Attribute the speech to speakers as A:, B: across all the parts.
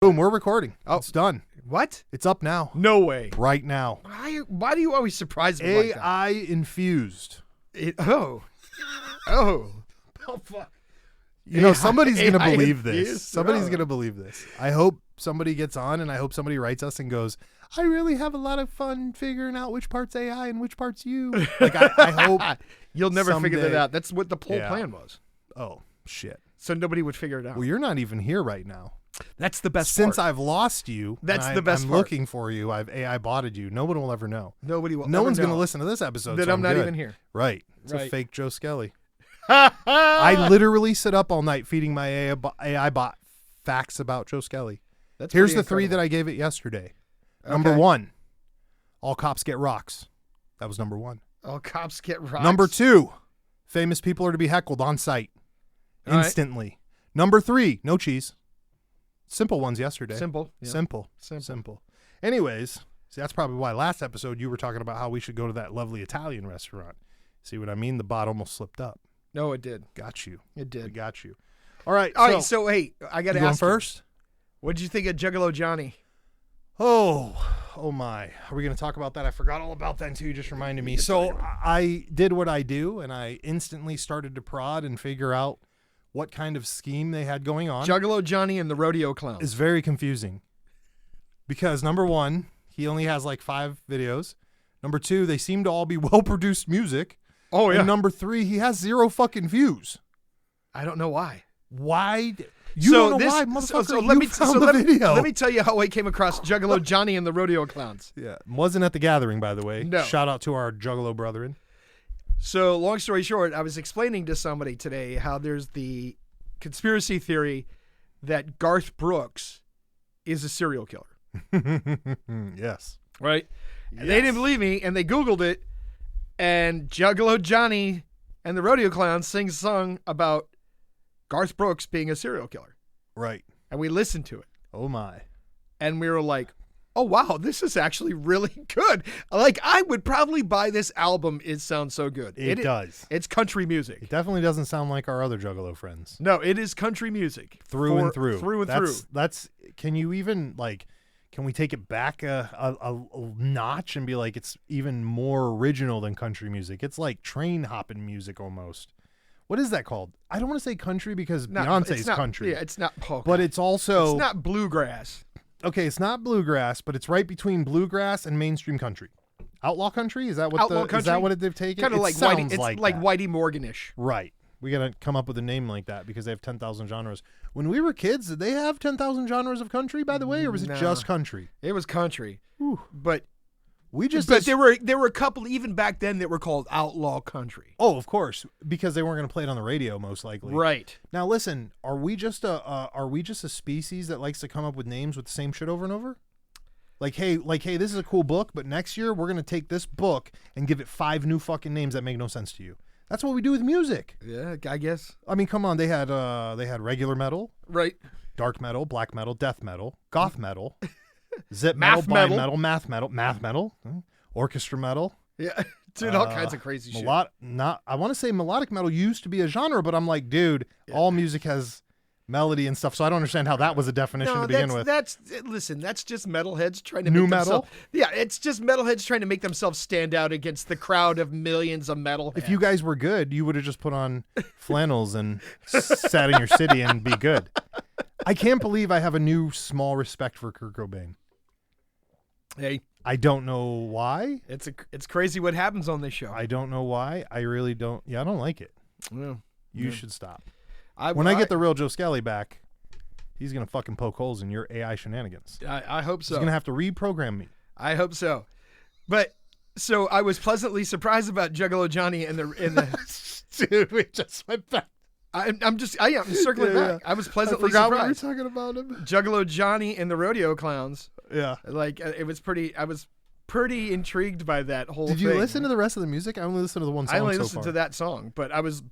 A: Boom, we're recording.
B: Oh.
A: It's done.
B: What?
A: It's up now.
B: No way.
A: Right now.
B: Why do you always surprise me like that?
A: AI infused.
B: Oh, fuck.
A: You know, somebody's going to
B: AI
A: believe this.
B: infused?
A: Somebody's
B: Oh.
A: going to believe this. I hope somebody gets on, and I hope somebody writes us and goes, I really have a lot of fun figuring out which part's AI and which part's you. Like, I hope.
B: You'll never figure that
A: someday-
B: out. That's what the whole
A: Yeah.
B: plan was.
A: Oh, shit.
B: So nobody would figure it out.
A: Well, you're not even here right now.
B: That's the best
A: Since
B: part.
A: I've lost you,
B: That's
A: and
B: the best
A: I'm
B: part.
A: looking for you. I've AI botted you. No one will ever know.
B: Nobody will.
A: No
B: ever
A: one's going to
B: know
A: listen to this episode.
B: that
A: so
B: I'm not
A: good.
B: even here.
A: Right. It's a
B: Right.
A: fake Joe Skelly. I literally sit up all night feeding my AI bot facts about Joe Skelly.
B: That's
A: Here's
B: pretty
A: the three
B: incredible.
A: that I gave it yesterday. Number
B: Okay.
A: 1, all cops get rocks. That was number 1.
B: All cops get rocks.
A: Number 2, famous people are to be heckled on site
B: All right.
A: instantly. Number 3, no cheese. Simple ones yesterday.
B: Simple. Yeah.
A: Simple. Anyways, see, that's probably why last episode you were talking about how we should go to that lovely Italian restaurant. See what I mean? The bot almost slipped up.
B: No, it did.
A: Got you.
B: It
A: We
B: did.
A: got you. All right.
B: All right. So hey, I got to
A: you going
B: ask
A: first?
B: What did you think of Juggalo Johnny?
A: Oh my. Are we going to talk about that? I forgot all about that until you just reminded me. So I did what I do, and I instantly started to prod and figure out what kind of scheme they had going on.
B: Juggalo Johnny and the Rodeo Clown.
A: Is very confusing because number 1, he only has like 5 videos. Number 2, they seem to all be well-produced music.
B: Oh, yeah.
A: And number 3, he has 0 fucking views.
B: I don't know why.
A: Why? You don't know why, motherfucker.
B: So
A: You found the video.
B: Let me tell you how I came across Juggalo Johnny and the Rodeo Clowns.
A: Yeah, wasn't at the gathering, by the way.
B: No.
A: Shout out to our Juggalo brethren.
B: So, long story short, I was explaining to somebody today how there's the conspiracy theory that Garth Brooks is a serial killer.
A: Yes.
B: Right? And they didn't believe me, and they Googled it, and Juggalo Johnny and the Rodeo Clowns sings a song about Garth Brooks being a serial killer.
A: Right.
B: And we listened to it,
A: Oh my.
B: and we were like, oh, wow, this is actually really good. Like, I would probably buy this album. It sounds so good.
A: It does.
B: It's country music.
A: It definitely doesn't sound like our other Juggalo friends.
B: No, it is country music.
A: Through and through.
B: Through and
A: That's. Can you even like? Can we take it back a notch and be like it's even more original than country music? It's like train hopping music almost. What is that called? I don't want to say country because Beyonce's country.
B: Yeah, it's not polka.
A: But it's also
B: It's not bluegrass.
A: okay. It's not bluegrass, but it's right between bluegrass and mainstream country. Outlaw country? Is that what
B: Outlaw
A: is
B: country?
A: that what they've taken?
B: Kind of
A: It
B: like
A: sounds
B: Whitey. It's like
A: that.
B: Whitey Morganish.
A: Right. We got to come up with a name like that because they have 10,000 genres. When we were kids, did they have 10,000 genres of country, by the way, or was it
B: No.
A: just country?
B: It was country,
A: Whew.
B: but
A: We just
B: there were a couple even back then that were called outlaw country.
A: Oh, of course, because they weren't going to play it on the radio, most likely.
B: Right.
A: Now, listen, are we just a species that likes to come up with names with the same shit over and over? Like, hey, this is a cool book, but next year we're going to take this book and give it 5 new fucking names that make no sense to you. That's what we do with music.
B: Yeah, I guess.
A: I mean, come on, they had regular metal,
B: Right.
A: dark metal, black metal, death metal, goth metal, zip metal,
B: Math
A: blind
B: metal.
A: metal, math metal, orchestra metal.
B: Yeah. Dude, all kinds of crazy shit.
A: I want to say melodic metal used to be a genre, but I'm like, dude, all music has melody and stuff, so I don't understand how that was a definition to begin with.
B: That's just metalheads trying to
A: New
B: make
A: metal?
B: themselves. Yeah, it's just metalheads trying to make themselves stand out against the crowd of millions of metalheads.
A: If you guys were good, you would have just put on flannels and sat in your city and be good. I can't believe I have a new small respect for Kurt Cobain.
B: Hey,
A: I don't know why.
B: it's crazy what happens on this show.
A: I don't know why. I really don't. Yeah, I don't like it.
B: Yeah.
A: You should stop.
B: I
A: When I get the real Joe Skelly back, he's going to fucking poke holes in your AI shenanigans.
B: I hope so.
A: He's going to have to reprogram me.
B: I hope so. But so I was pleasantly surprised about Juggalo Johnny and the
A: Dude, we just went back.
B: I'm circling
A: Yeah,
B: back. I was
A: I
B: pleasantly
A: forgot we were
B: surprised.
A: talking about him.
B: Juggalo Johnny and the Rodeo Clowns.
A: Yeah.
B: Like I was pretty intrigued by that whole thing.
A: Did you listen to the rest of the music? I only listened to the one song
B: I only
A: so
B: listened
A: far.
B: to that song, but I was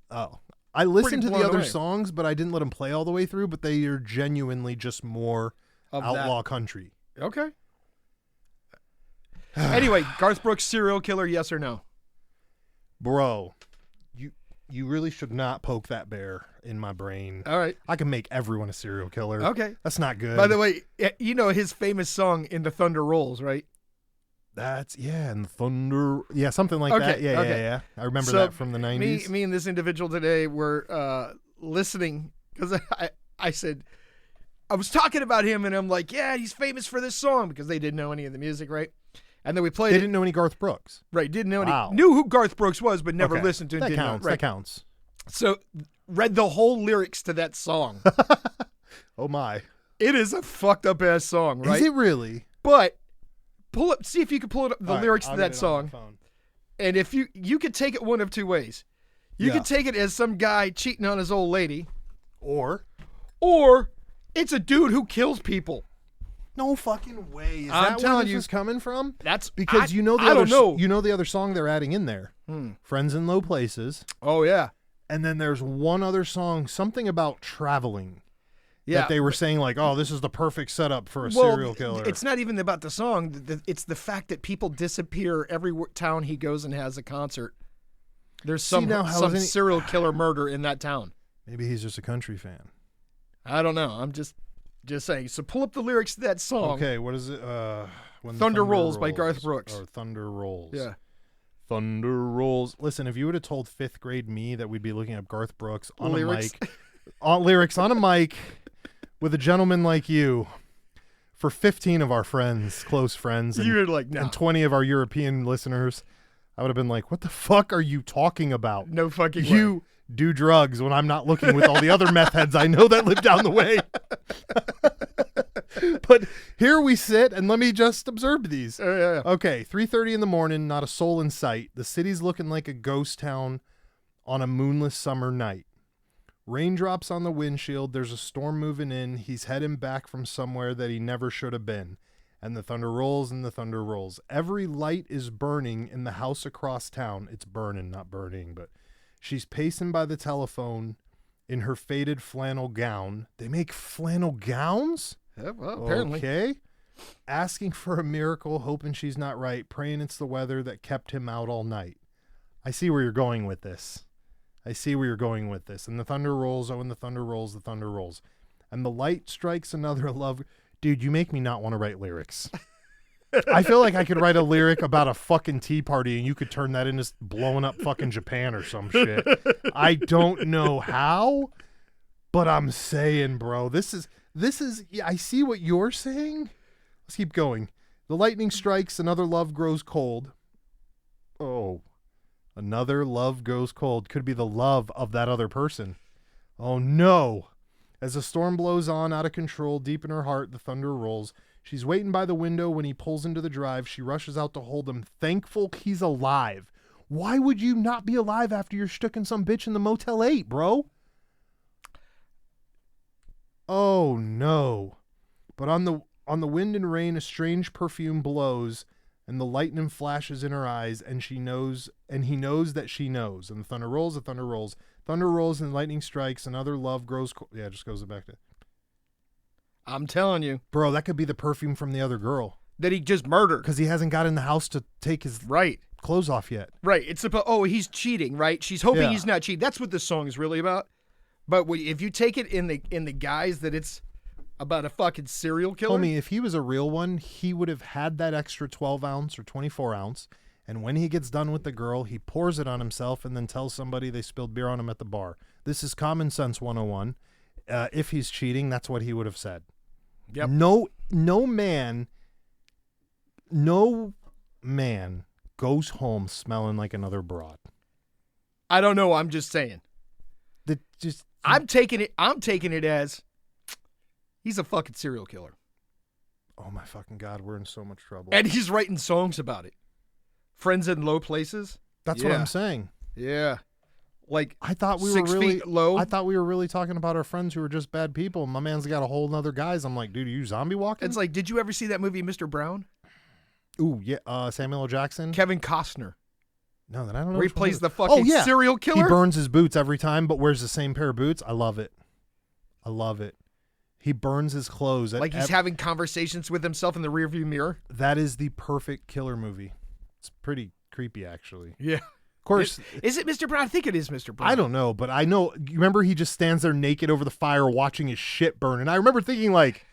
A: I listened to
B: blown
A: the other
B: away.
A: songs, but I didn't let them play all the way through, but they are genuinely just more
B: of
A: outlaw country.
B: that. Okay. Anyway, Garth Brooks serial killer, yes or no?
A: Bro, You really should not poke that bear in my brain.
B: All right.
A: I can make everyone a serial killer.
B: Okay.
A: That's not good.
B: By the way, you know his famous song "In the Thunder Rolls," right?
A: And the thunder. Yeah, something like that. Yeah,
B: okay.
A: yeah. I remember
B: So,
A: that from the 90s.
B: Me and this individual today were listening because I said, I was talking about him and I'm like, yeah, he's famous for this song because they didn't know any of the music, right? And then we played
A: They didn't know any Garth Brooks.
B: Right, didn't know
A: Wow.
B: any. Knew who Garth Brooks was, but never
A: Okay.
B: listened to him.
A: That
B: didn't know,
A: counts.
B: right.
A: That counts.
B: So, read the whole lyrics to that song.
A: Oh, my.
B: It is a fucked up ass song, right?
A: Is it really?
B: But see if you can pull it up, the
A: All right,
B: lyrics
A: I'll
B: to
A: get
B: that
A: it on my
B: song.
A: phone.
B: And if you could take it one of two ways. You
A: Yeah.
B: could take it as some guy cheating on his old lady,
A: Or
B: it's a dude who kills people.
A: no fucking way. Is
B: I'm
A: that where
B: telling
A: this
B: you.
A: is coming from?
B: That's
A: Because you know the
B: I
A: other
B: don't know.
A: you know the other song they're adding in there. Friends in Low Places.
B: Oh yeah.
A: And then there's one other song, something about traveling.
B: Yeah.
A: That they were saying like, "Oh, this is the perfect setup for a serial killer."
B: It's not even about the song. It's the fact that people disappear every town he goes and has a concert. There's some serial killer murder in that town.
A: Maybe he's just a country fan.
B: I don't know. I'm just saying. So pull up the lyrics to that song.
A: Okay, what is it? When the
B: Thunder Rolls by Garth Brooks.
A: Or Thunder Rolls.
B: Yeah.
A: Thunder Rolls. Listen, if you would have told 5th grade me that we'd be looking up Garth Brooks on
B: Lyrics.
A: a mic, lyrics on a mic with a gentleman like you, for 15 of our friends, close friends, and,
B: You're like, no.
A: and 20 of our European listeners, I would have been like, what the fuck are you talking about?
B: No fucking way.
A: You do drugs when I'm not looking with all the other meth heads I know that live down the way. But here we sit, and let me just observe these.
B: Yeah.
A: Okay, 3:30 in the morning, not a soul in sight. The city's looking like a ghost town on a moonless summer night. Raindrops on the windshield, there's a storm moving in. He's heading back from somewhere that he never should have been. And the thunder rolls and the thunder rolls. Every light is burning in the house across town. It's burning, not burning, but she's pacing by the telephone in her faded flannel gown. They make flannel gowns?
B: Yeah, well, apparently.
A: Okay. Asking for a miracle, hoping she's not right, praying it's the weather that kept him out all night. I see where you're going with this. And the thunder rolls, oh, and the thunder rolls, the thunder rolls. And the light strikes another love. Dude, you make me not want to write lyrics. I feel like I could write a lyric about a fucking tea party and you could turn that into blowing up fucking Japan or some shit. I don't know how, but I'm saying, bro, this is, yeah, I see what you're saying. Let's keep going. The lightning strikes, another love grows cold. Oh, another love grows cold. Could be the love of that other person. Oh no. As the storm blows on out of control, deep in her heart, the thunder rolls. She's waiting by the window when he pulls into the drive. She rushes out to hold him, thankful he's alive. Why would you not be alive after you're sticking some bitch in the Motel 8, bro? Oh no. But on the wind and rain, a strange perfume blows, and the lightning flashes in her eyes, and he knows that she knows. And the thunder rolls, thunder rolls, and lightning strikes, and other love grows cold. Yeah, it just goes back to.
B: I'm telling you.
A: Bro, that could be the perfume from the other girl.
B: That he just murdered.
A: Because he hasn't got in the house to take his clothes off yet.
B: Right. It's about, he's cheating, right? She's hoping he's not cheating. That's what this song is really about. But if you take it in the guise that it's about a fucking serial killer.
A: Homie, if he was a real one, he would have had that extra 12 ounce or 24 ounce. And when he gets done with the girl, he pours it on himself and then tells somebody they spilled beer on him at the bar. This is common sense 101. If he's cheating, that's what he would have said.
B: Yep.
A: No man goes home smelling like another broad.
B: I don't know. I'm just saying. I'm taking it as he's a fucking serial killer.
A: Oh my fucking God, we're in so much trouble.
B: And he's writing songs about it. Friends in low places.
A: That's what I'm saying.
B: Yeah. Like
A: I thought we
B: 6
A: were really
B: feet low.
A: I thought we were really talking about our friends who were just bad people. My man's got a whole nother guys. I'm like, dude, are you zombie walking?
B: It's like, did you ever see that movie, Mr. Brown?
A: Ooh, yeah. Samuel L. Jackson.
B: Kevin Costner.
A: No, that I don't know.
B: Where he plays the fucking serial killer.
A: He burns his boots every time, but wears the same pair of boots. I love it. He burns his clothes.
B: Like he's having conversations with himself in the rearview mirror.
A: That is the perfect killer movie. It's pretty creepy, actually.
B: Yeah.
A: course,
B: Is it Mr. Brown? I think it is Mr. Brown.
A: I don't know, but I know. You remember he just stands there naked over the fire watching his shit burn, and I remember thinking like,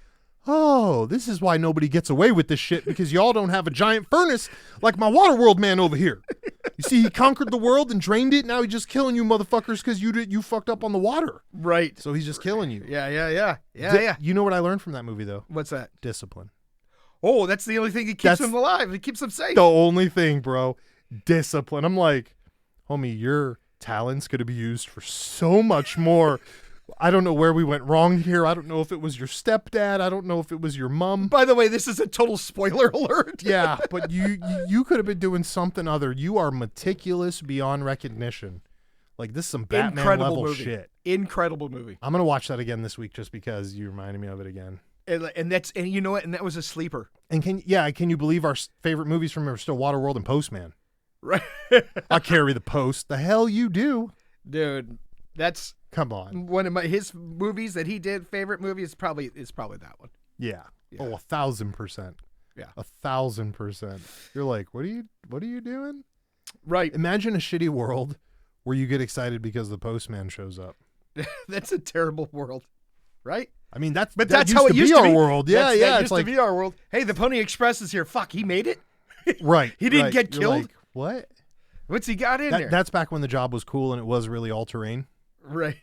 A: oh, this is why nobody gets away with this shit, because y'all don't have a giant furnace like my Waterworld man over here. You see, he conquered the world and drained it. Now he's just killing you motherfuckers because you fucked up on the water.
B: Right.
A: So he's just killing you.
B: Yeah.
A: You know what I learned from that movie, though?
B: What's that?
A: Discipline.
B: Oh, that's the only thing that keeps him alive. It keeps him safe.
A: The only thing, bro. Discipline. I'm like, homie, your talents could be used for so much more. I don't know where we went wrong here. I don't know if it was your stepdad. I don't know if it was your mom.
B: By the way, this is a total spoiler alert.
A: Yeah, but you could have been doing something other. You are meticulous beyond recognition. Like, this is some Batman level shit.
B: Incredible movie.
A: I'm gonna watch that again this week just because you reminded me of it again.
B: And you know what? And that was a sleeper.
A: And can you believe our favorite movies from are still Waterworld and Postman?
B: Right.
A: I carry the post. The hell you do,
B: dude. That's
A: come on.
B: One of his movies that he did. Favorite movie is probably that one.
A: Yeah. Oh, 1,000%.
B: Yeah.
A: 1,000%. You're like, what are you doing?
B: Right.
A: Imagine a shitty world where you get excited because the postman shows up.
B: That's a terrible world, right?
A: I mean, that's
B: how it used to be.
A: Our world. Yeah,
B: that
A: it's
B: used to be our world. Hey, the Pony Express is here. Fuck, he made it.
A: Right.
B: He didn't get
A: You're
B: killed.
A: like, what?
B: What's he got in there?
A: That's back when the job was cool and it was really all terrain.
B: Right.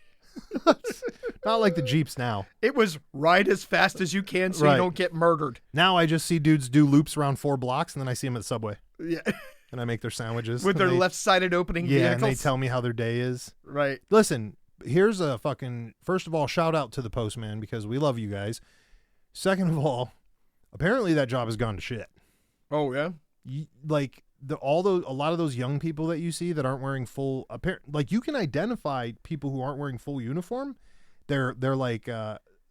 A: Not like the Jeeps now.
B: It was ride as fast as you can so you don't get murdered.
A: Now I just see dudes do loops around 4 blocks and then I see them at the subway.
B: Yeah.
A: And I make their sandwiches.
B: With their left-sided opening vehicles.
A: And they tell me how their day is.
B: Right.
A: Listen, here's a first of all, shout out to the postman because we love you guys. Second of all, apparently that job has gone to shit.
B: Oh, yeah?
A: A lot of those young people that you see that aren't wearing full, you can identify people who aren't wearing full uniform. They're like,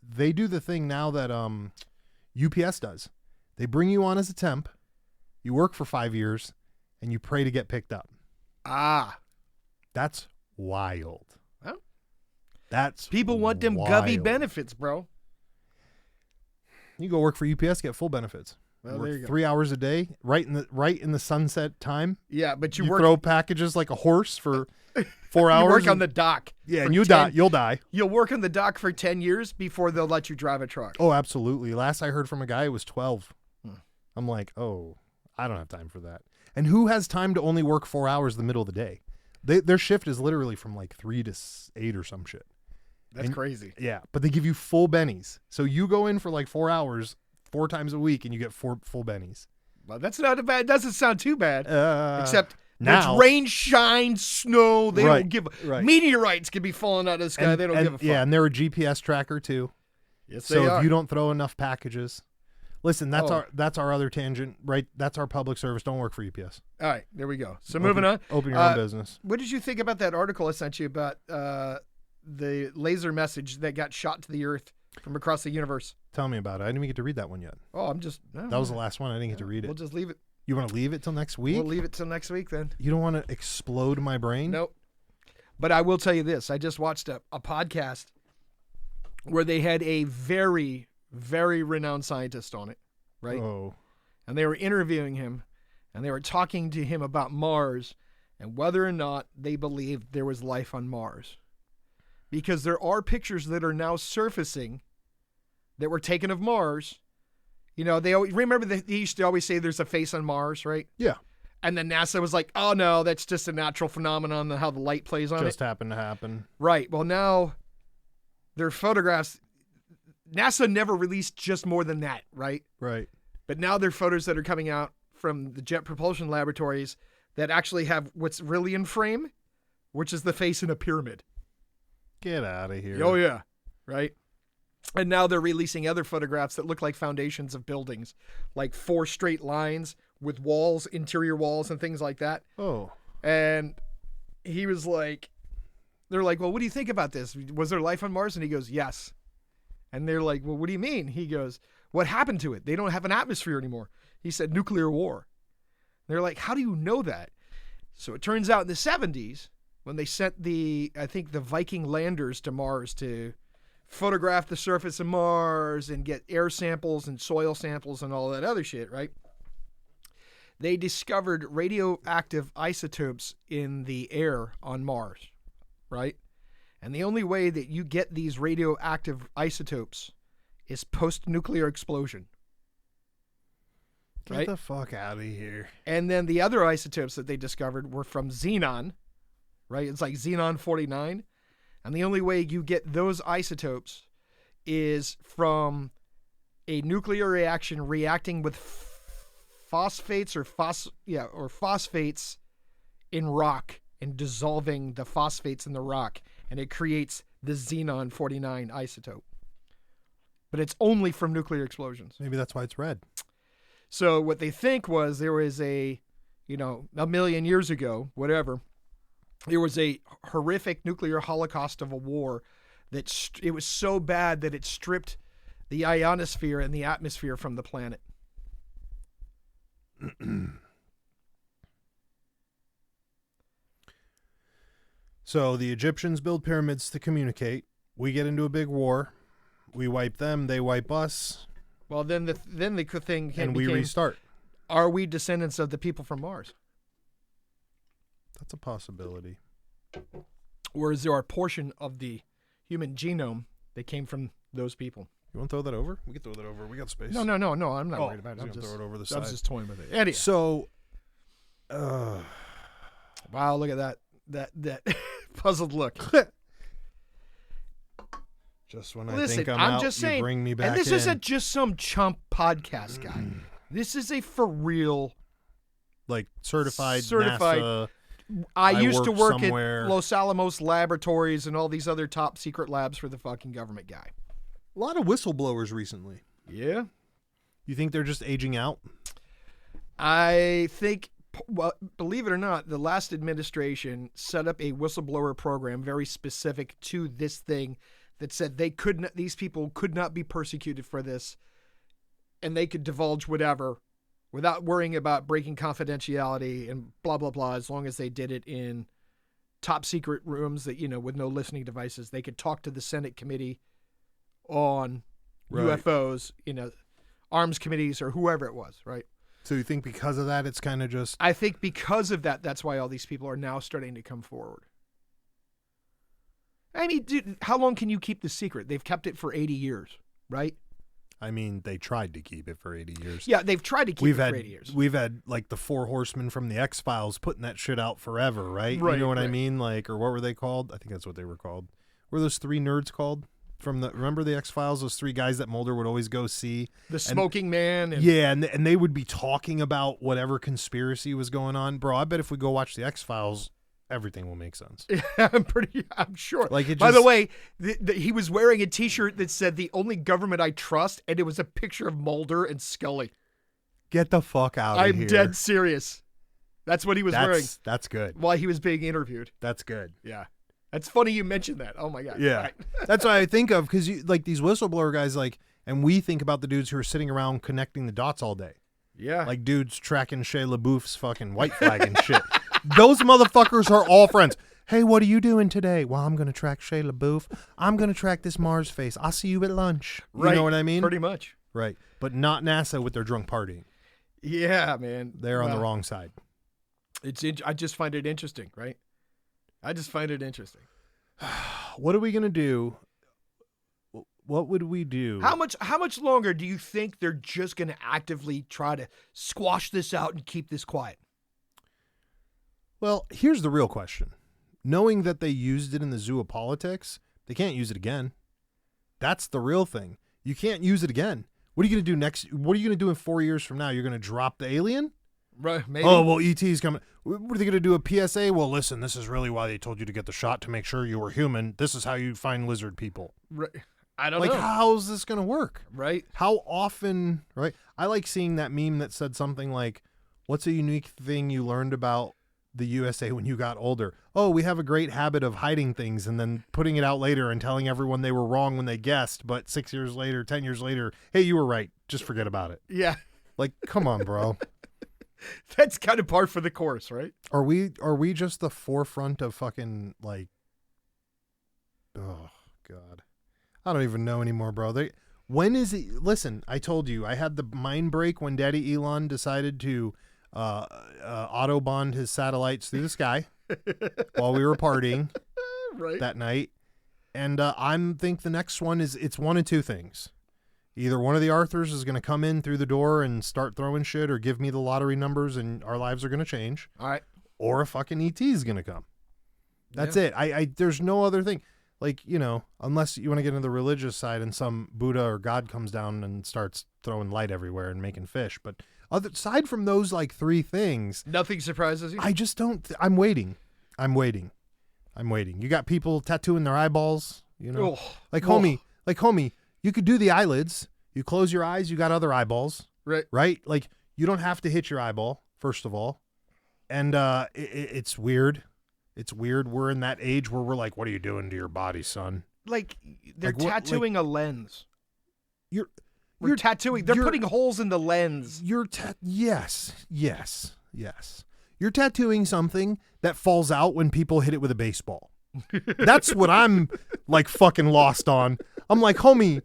A: they do the thing now that UPS does. They bring you on as a temp, you work for 5 years, and you pray to get picked up.
B: Ah.
A: That's wild.
B: Well,
A: that's
B: people want them
A: wild.
B: Govy benefits, bro.
A: You go work for UPS, get full benefits.
B: Well,
A: work
B: there you go.
A: 3 hours a day, right in the sunset time.
B: Yeah, but you
A: throw packages like a horse for 4 hours.
B: You work on the dock.
A: Yeah, and you'll die.
B: You'll work on the dock for 10 years before they'll let you drive a truck.
A: Oh, absolutely. Last I heard from a guy, it was 12. I'm like, oh, I don't have time for that. And who has time to only work 4 hours the middle of the day? Their shift is literally from like 3 to 8 or some shit.
B: That's crazy.
A: Yeah, but they give you full bennies. So you go in for like 4 hours 4 times a week and you get 4 full bennies.
B: Well, that's not a bad. Doesn't sound too bad. Except
A: now,
B: it's rain, shine, snow. They don't give.
A: Right.
B: Meteorites could be falling out of the sky. They don't give a fuck.
A: Yeah, and they're a GPS tracker too.
B: Yes,
A: they are. So if you don't throw enough packages, listen. That's our other tangent, right? That's our public service. Don't work for UPS.
B: All right, there we go. So moving on.
A: Open your own business.
B: What did you think about that article I sent you about the laser message that got shot to the Earth from across the universe?
A: Tell me about it. I didn't even get to read that one yet.
B: Oh,
A: that was the last one. I didn't get to read it.
B: We'll just leave it.
A: You want to leave it till next week?
B: We'll leave it till next week then.
A: You don't want to explode my brain?
B: Nope. But I will tell you this. I just watched a podcast where they had a very, very renowned scientist on it, right?
A: Oh.
B: And they were interviewing him, and they were talking to him about Mars and whether or not they believed there was life on Mars. Because there are pictures that are now surfacing that were taken of Mars. You know, they used to always say there's a face on Mars, right?
A: Yeah.
B: And then NASA was like, oh, no, that's just a natural phenomenon, how the light plays on it.
A: Just happened to happen.
B: Right. Well, now their photographs, NASA never released just more than that, right?
A: Right.
B: But now there are photos that are coming out from the Jet Propulsion Laboratories that actually have what's really in frame, which is the face in a pyramid.
A: Get out of here.
B: Oh, yeah. Right. And now they're releasing other photographs that look like foundations of buildings, like 4 straight lines with walls, interior walls and things like that.
A: Oh.
B: And he was like, they're like, well, what do you think about this? Was there life on Mars? And he goes, yes. And they're like, well, what do you mean? He goes, what happened to it? They don't have an atmosphere anymore. He said, nuclear war. They're like, how do you know that? So it turns out in the 70s, when they sent I think the Viking landers to Mars to photograph the surface of Mars and get air samples and soil samples and all that other shit, right? they discovered radioactive isotopes in the air on Mars, right? And the only way that you get these radioactive isotopes is post-nuclear explosion.
A: Get
B: right?
A: the fuck out of here.
B: And then the other isotopes that they discovered were from xenon, right? It's like xenon-49. And the only way you get those isotopes is from a nuclear reaction reacting with phosphates or phosphates in rock and dissolving the phosphates in the rock, and it creates the xenon-49 isotope. But it's only from nuclear explosions.
A: Maybe that's why it's red.
B: So what they think was there was a million years ago, whatever, there was a horrific nuclear holocaust of a war that it was so bad that it stripped the ionosphere and the atmosphere from the planet.
A: So the Egyptians build pyramids to communicate. We get into a big war. We wipe them. They wipe us.
B: Well, then the thing
A: and we restart.
B: Are we descendants of the people from Mars?
A: That's a possibility.
B: Or is there a portion of the human genome that came from those people?
A: You want to throw that over? We can throw that over. We got space.
B: No. I'm not worried about it.
A: I'm just throw it over the side.
B: I'm just toying with it. Anyway.
A: So,
B: wow, look at that puzzled look.
A: Just when I
B: Listen,
A: think I'm
B: just
A: out,
B: saying,
A: you bring me back
B: and this
A: in.
B: isn't just some chump podcast guy. This is a for real,
A: like certified NASA.
B: I used to work
A: somewhere.
B: at Los Alamos Laboratories and all these other top secret labs for the fucking government guy.
A: A lot of whistleblowers recently.
B: Yeah.
A: You think they're just aging out?
B: I think, well, believe it or not, the last administration set up a whistleblower program very specific to this thing that said these people could not be persecuted for this, and they could divulge whatever without worrying about breaking confidentiality and blah, blah, blah, as long as they did it in top secret rooms that, with no listening devices. They could talk to the Senate committee on UFOs, arms committees or whoever it was, right?
A: So you think because of that, it's kind of just...
B: I think because of that, that's why all these people are now starting to come forward. I mean, dude, how long can you keep the secret? They've kept it for 80 years, right?
A: I mean, they tried to keep it for 80 years.
B: Yeah, they've tried to keep it for 80 years.
A: We've had, like, the Four Horsemen from the X-Files putting that shit out forever, right?
B: Right,
A: You know what I
B: right.
A: mean? Like, or what were they called? I think that's what they were called. What were those three nerds called? Remember the X-Files? Those three guys that Mulder would always go see?
B: The Smoking Man. And
A: yeah, and they would be talking about whatever conspiracy was going on. Bro, I bet if we go watch the X-Files, everything will make sense.
B: I'm sure.
A: Like
B: By the way, he was wearing a T-shirt that said "The only government I trust," and it was a picture of Mulder and Scully.
A: Get the fuck out of here.
B: I'm dead serious. That's what he was wearing
A: That's good.
B: while he was being interviewed.
A: That's good.
B: Yeah, that's funny you mentioned that. Oh my god.
A: Yeah,
B: Right.
A: that's what I think of because like these whistleblower guys, like, and we think about the dudes who are sitting around connecting the dots all day.
B: Yeah.
A: Like dudes tracking Shia LaBeouf's fucking white flag and shit. Those motherfuckers are all friends. Hey, what are you doing today? Well, I'm going to track Shia LaBeouf. I'm going to track this Mars face. I'll see you at lunch. You
B: Right.
A: know what I mean?
B: Pretty much.
A: Right. But not NASA with their drunk partying.
B: Yeah, man.
A: They're on the wrong side.
B: I just find it interesting, right? I just find it interesting.
A: What are we going to do? What would we do?
B: How much longer do you think they're just going to actively try to squash this out and keep this quiet?
A: Well, here's the real question. Knowing that they used it in the zoo of politics, they can't use it again. That's the real thing. You can't use it again. What are you going to do next? What are you going to do in 4 years from now? You're going to drop the alien?
B: Right, maybe.
A: Oh, well, ET's coming. What are they going to do, a PSA? Well, listen, this is really why they told you to get the shot to make sure you were human. This is how you find lizard people.
B: Right. I don't
A: Like,
B: know.
A: how's this going to work?
B: Right.
A: How often, right? I like seeing that meme that said something like, what's a unique thing you learned about the USA when you got older? Oh, we have a great habit of hiding things and then putting it out later and telling everyone they were wrong when they guessed, but 6 years later, 10 years later, hey, you were right. Just forget about it.
B: Yeah.
A: Like, come on, bro.
B: That's kind of par for the course, right?
A: Are we just the forefront of fucking, like, oh God, I don't even know anymore, bro. When is it? Listen, I told you I had the mind break when Daddy Elon decided to Autobahn his satellites through the sky while we were partying
B: Right.
A: that night. And I'm think the next one is it's one of two things. Either one of the Arthurs is going to come in through the door and start throwing shit or give me the lottery numbers and our lives are going to change.
B: All right.
A: Or a fucking ET is going to come. That's it. I there's no other thing. Like, you know, unless you want to get into the religious side and some Buddha or God comes down and starts throwing light everywhere and making fish. But aside from those like three things,
B: Nothing surprises you?
A: I just don't. I'm waiting. You got people tattooing their eyeballs, you know, homie, you could do the eyelids. You close your eyes. You got other eyeballs, right? Like you don't have to hit your eyeball, first of all. And it's weird. It's weird. We're in that age where we're like, what are you doing to your body, son?
B: Like they're
A: Like, what-
B: tattooing a lens.
A: You're
B: Tattooing. They're
A: you're-
B: putting holes in the lens.
A: Yes. You're tattooing something that falls out when people hit it with a baseball. That's what I'm like fucking lost on. I'm like, homie,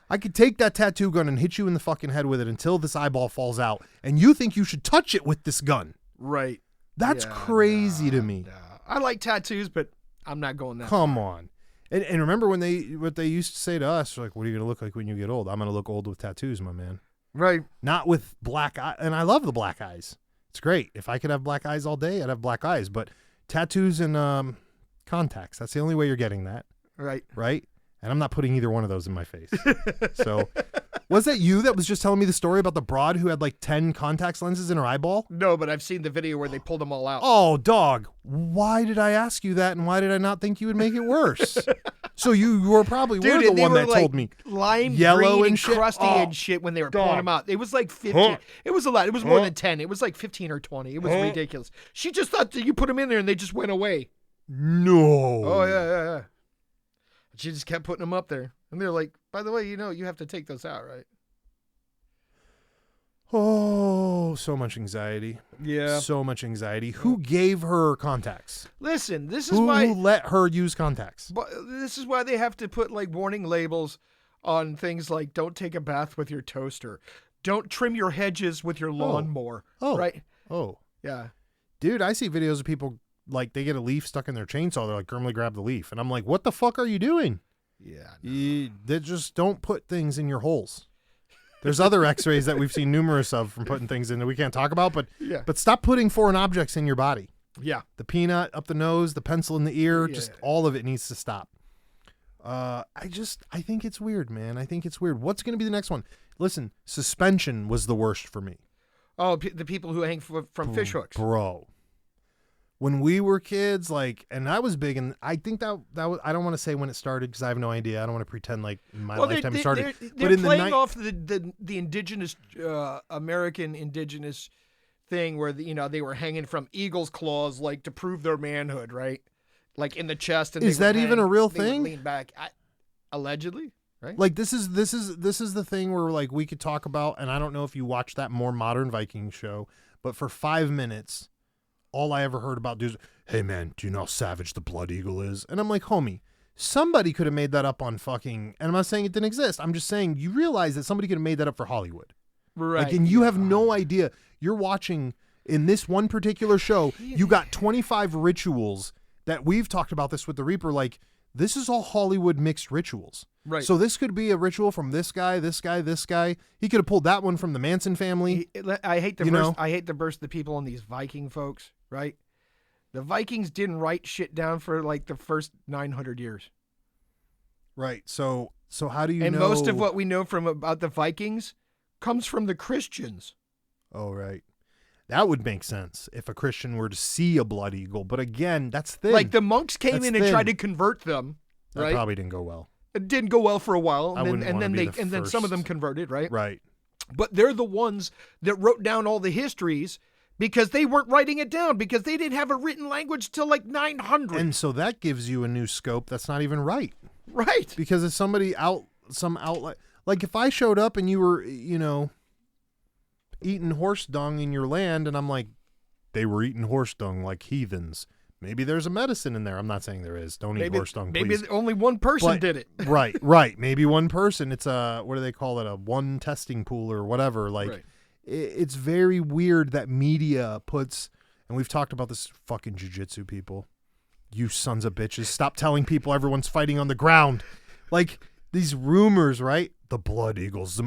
A: I could take that tattoo gun and hit you in the fucking head with it until this eyeball falls out, and you think you should touch it with this gun.
B: Right.
A: That's
B: Yeah,
A: crazy to me.
B: nah. I like tattoos, but I'm not going that.
A: Come on. And remember when what they used to say to us, like, what are you going to look like when you get old? I'm going to look old with tattoos, my man.
B: Right.
A: Not with black eyes. And I love the black eyes. It's great. If I could have black eyes all day, I'd have black eyes. But tattoos and contacts, that's the only way you're getting that.
B: Right.
A: Right? And I'm not putting either one of those in my face. So, was that you that was just telling me the story about the broad who had like 10 contacts lenses in her eyeball?
B: No, but I've seen the video where they pulled them all out.
A: Oh, dog. Why did I ask you that and why did I not think you would make it worse? So you were probably
B: Dude,
A: the
B: and they
A: one
B: were
A: that
B: like
A: told me.
B: lime
A: Yellow
B: green
A: and
B: and
A: shit?
B: crusty
A: Oh,
B: and shit when they were
A: dog.
B: pulling them out. It was like 15. It was a lot. It was more than 10. It was like 15 or 20. It was ridiculous. She just thought that you put them in there and they just went away.
A: No.
B: Oh, yeah. She just kept putting them up there. And they're like, by the way, you know, you have to take those out, right?
A: Oh, so much anxiety.
B: Yeah.
A: So much anxiety. Who gave her contacts?
B: Listen, this is
A: Who
B: why
A: let her use contacts?
B: but this is why they have to put like warning labels on things like don't take a bath with your toaster. Don't trim your hedges with your lawnmower.
A: Oh.
B: Right?
A: Oh.
B: Yeah.
A: Dude, I see videos of people like they get a leaf stuck in their chainsaw. They're like, Grimly, grab the leaf. And I'm like, what the fuck are you doing?
B: Yeah.
A: They just don't put things in your holes. There's other x-rays that we've seen numerous of from putting things in that we can't talk about, but
B: Yeah.
A: but stop putting foreign objects in your body.
B: Yeah.
A: The peanut up the nose, the pencil in the ear,
B: Yeah.
A: just all of it needs to stop. I think it's weird, man. I think it's weird. What's going to be the next one? Listen, suspension was the worst for me.
B: Oh, the people who hang from fish hooks.
A: Bro. When we were kids, like, and I was big, and I think that was, I don't want to say when it started because I have no idea. I don't want to pretend like my lifetime started.
B: They're
A: but in
B: playing
A: the
B: off the indigenous, American indigenous thing where, they were hanging from eagle's claws, like, to prove their manhood, right? Like, in the chest. And
A: Is
B: they would
A: that even
B: hang-
A: a real
B: they would
A: thing?
B: Lean back. Allegedly, right?
A: Like this is the thing where like we could talk about, and I don't know if you watch that more modern Viking show, but for 5 minutes, all I ever heard about dudes, hey man, do you know how savage the blood eagle is? And I'm like, homie, somebody could have made that up on fucking, and I'm not saying it didn't exist. I'm just saying you realize that somebody could have made that up for Hollywood.
B: Right.
A: Like, and you have no idea. You're watching in this one particular show, you got 25 rituals that we've talked about this with the Reaper. Like, this is all Hollywood mixed rituals.
B: Right.
A: So this could be a ritual from this guy, this guy, this guy. He could have pulled that one from the Manson family.
B: I hate to
A: You
B: burst.
A: know?
B: I hate to burst the people on these Viking folks, right? The Vikings didn't write shit down for like the first 900 years.
A: Right. So how do you
B: And
A: know?
B: most of what we know about the Vikings comes from the Christians.
A: Oh, right. That would make sense if a Christian were to see a blood eagle. But again, that's thin.
B: Like the monks came
A: That's
B: in and
A: thin.
B: tried to convert them,
A: That
B: right?
A: probably didn't go well.
B: It didn't go well for a while,
A: I
B: and
A: wouldn't wanna be the
B: then some of them
A: first.
B: converted, right?
A: Right.
B: But they're the ones that wrote down all the histories because they weren't writing it down because they didn't have a written language till like 900.
A: And so that gives you a new scope that's not even right.
B: right.
A: Because if somebody some outlet, like if I showed up and you were, eating horse dung in your land, and I'm like, they were eating horse dung like heathens. Maybe there's a medicine in there. I'm not saying there is. Don't eat horse dung,
B: maybe
A: please.
B: only one person did it.
A: Right. Maybe one person. It's a, what do they call it? A one testing pool or whatever. Like,
B: Right.
A: It's very weird that media puts, and we've talked about this fucking jiu-jitsu people. You sons of bitches. Stop telling people everyone's fighting on the ground. Like, these rumors, right? The blood eagles.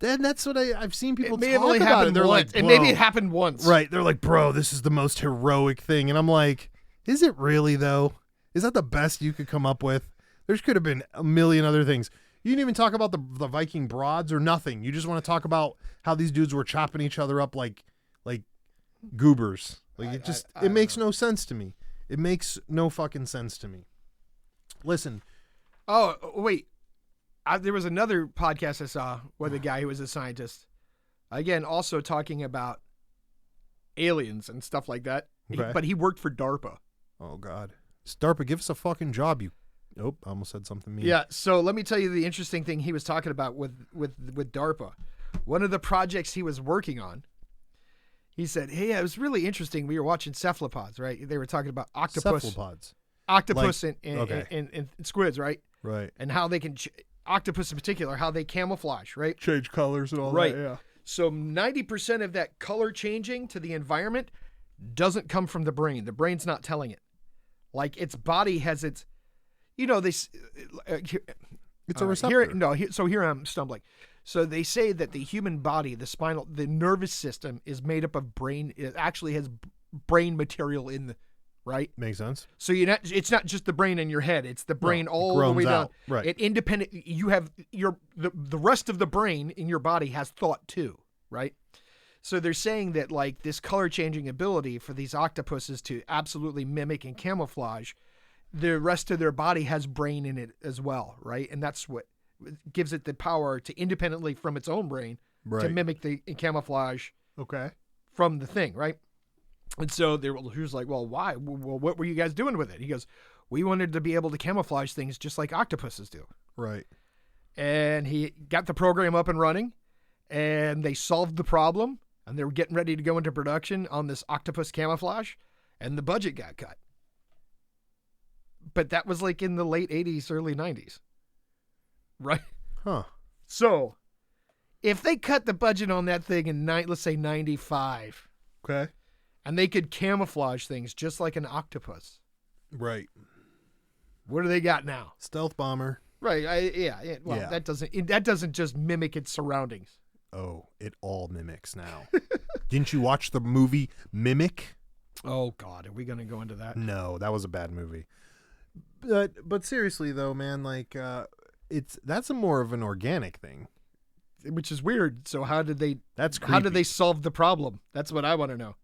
A: Then that's what I've seen people talk about. And they're like,
B: and maybe it happened once.
A: Right. They're like, bro, this is the most heroic thing. And I'm like, is it really, though? Is that the best you could come up with? There could have been a million other things. You didn't even talk about the Viking broads or nothing. You just want to talk about how these dudes were chopping each other up like goobers. Like, it makes no sense to me. It makes no fucking sense to me. Listen.
B: Oh, wait. There was another podcast I saw where the guy who was a scientist, again, also talking about aliens and stuff like that.
A: Okay.
B: But he worked for DARPA.
A: Oh, God. DARPA, give us a fucking job, you. Nope, I almost said something mean.
B: Yeah, so let me tell you the interesting thing he was talking about with DARPA. One of the projects he was working on, he said, hey, it was really interesting. We were watching cephalopods, right? They were talking about
A: Cephalopods.
B: octopus
A: Like,
B: and squids, right?
A: Right.
B: And how they can, octopus in particular, how they camouflage, right?
A: Change colors and all
B: Right.
A: that, yeah.
B: So 90% of that color changing to the environment doesn't come from the brain. The brain's not telling it. Like, its body has its, this.
A: It's a receptor.
B: Here I'm stumbling. So they say that the human body, the nervous system is made up of brain. It actually has brain material in the, right?
A: Makes sense.
B: So it's not just the brain in your head. It's the brain all the way down.
A: Right.
B: It independent. You have the rest of the brain in your body has thought too, right? So they're saying that like this color changing ability for these octopuses to absolutely mimic and camouflage, the rest of their body has brain in it as well, right? And that's what gives it the power to independently from its own brain to mimic the camouflage from the thing, right? And so he was like, well, why? Well, what were you guys doing with it? He goes, we wanted to be able to camouflage things just like octopuses do.
A: Right.
B: And he got the program up and running, and they solved the problem, and they were getting ready to go into production on this octopus camouflage, and the budget got cut. But that was like in the late 80s, early 90s. Right?
A: Huh.
B: So, if they cut the budget on that thing in, let's say, 95,
A: Okay.
B: and they could camouflage things just like an octopus,
A: Right.
B: what do they got now?
A: Stealth bomber.
B: Right. Well,
A: Yeah.
B: that doesn't just mimic its surroundings.
A: Oh, it all mimics now. Didn't you watch the movie Mimic?
B: Oh, God. Are we going to go into that?
A: No, that was a bad movie. But seriously though, man, like that's a more of an organic thing.
B: Which is weird. So how did they
A: creepy.
B: How did they solve the problem? That's what I want to know.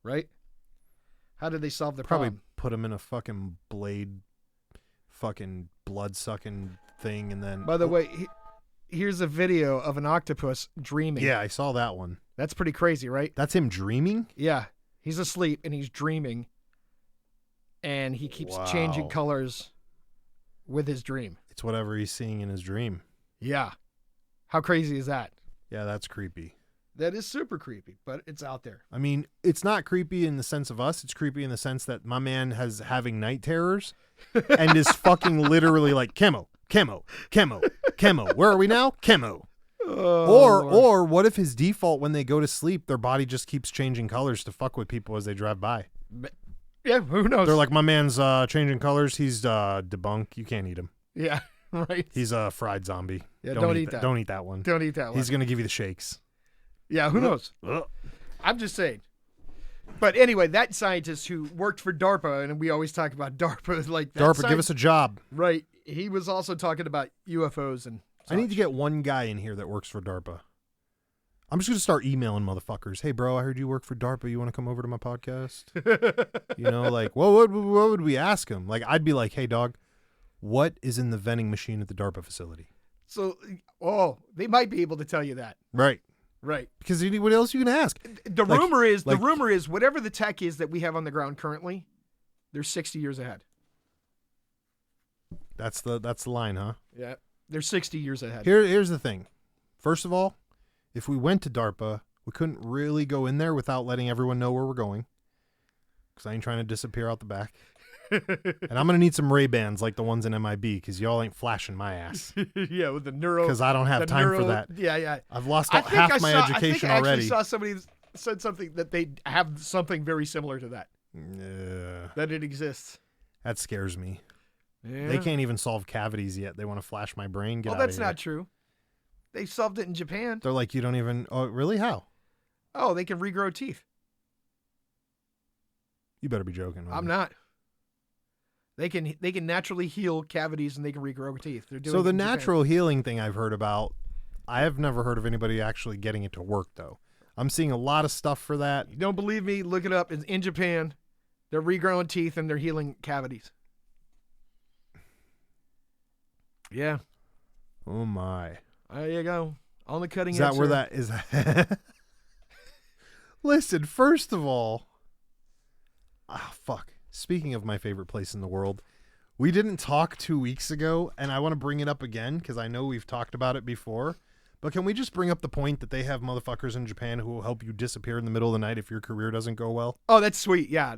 B: Right? How did they solve the
A: Probably
B: problem?
A: put him in a fucking blade, fucking blood sucking thing, and then.
B: By the way, here's a video of an octopus dreaming.
A: Yeah, I saw that one.
B: That's pretty crazy, right?
A: That's him dreaming?
B: Yeah. He's asleep and he's dreaming. And he keeps changing colors with his dream.
A: It's whatever he's seeing in his dream.
B: Yeah. How crazy is that?
A: Yeah, that's creepy.
B: That is super creepy, but it's out there.
A: I mean, it's not creepy in the sense of us. It's creepy in the sense that my man has having night terrors and is fucking literally like, camo. Where are we now? Camo. Or what if his default when they go to sleep, their body just keeps changing colors to fuck with people as they drive by?
B: Yeah, who knows?
A: They're like, my man's changing colors. He's debunked. You can't eat him.
B: Yeah, right.
A: He's a fried zombie.
B: Yeah, don't eat that.
A: Don't eat that one.
B: Don't eat that one.
A: He's going to give you the shakes.
B: Yeah, who knows? I'm just saying. But anyway, that scientist who worked for DARPA, and we always talk about DARPA, like that
A: DARPA, give us a job.
B: Right. He was also talking about UFOs and such.
A: I need to get one guy in here that works for DARPA. I'm just going to start emailing motherfuckers. Hey, bro, I heard you work for DARPA. You want to come over to my podcast? Like, what would we ask him? Like, I'd be like, hey, dog, what is in the vending machine at the DARPA facility?
B: So, they might be able to tell you that.
A: Right.
B: Right.
A: Because what else you can ask?
B: The rumor is whatever the tech is that we have on the ground currently, they're 60 years ahead.
A: That's the line, huh?
B: Yeah. They're 60 years ahead.
A: Here's the thing. First of all, if we went to DARPA, we couldn't really go in there without letting everyone know where we're going. because I ain't trying to disappear out the back. And I'm going to need some Ray-Bans like the ones in MIB because y'all ain't flashing my ass.
B: Yeah, with the neuro.
A: Because I don't have time for that.
B: Yeah.
A: I've lost half my education
B: I
A: already.
B: actually saw somebody said something that they have something very similar to that. That it exists.
A: That scares me.
B: Yeah.
A: They can't even solve cavities yet. They want to flash my brain. Get
B: Well,
A: out of
B: that's
A: here.
B: not true. They solved it in Japan.
A: They're like, you don't even. Oh, really? How?
B: Oh, they can regrow teeth.
A: You better be joking.
B: I'm not. They can naturally heal cavities and they can regrow teeth. They're doing
A: So
B: it
A: the
B: in Japan.
A: natural healing thing I've heard about, I have never heard of anybody actually getting it to work though. I'm seeing a lot of stuff for that.
B: You don't believe me? Look it up. It's in Japan. They're regrowing teeth and they're healing cavities. Yeah.
A: Oh my.
B: There you go. On the cutting
A: Is
B: edge.
A: that where
B: sir.
A: that is? Listen, first of all, fuck. Speaking of my favorite place in the world, we didn't talk 2 weeks ago, and I want to bring it up again because I know we've talked about it before. But can we just bring up the point that they have motherfuckers in Japan who will help you disappear in the middle of the night if your career doesn't go well?
B: Oh, that's sweet. Yeah.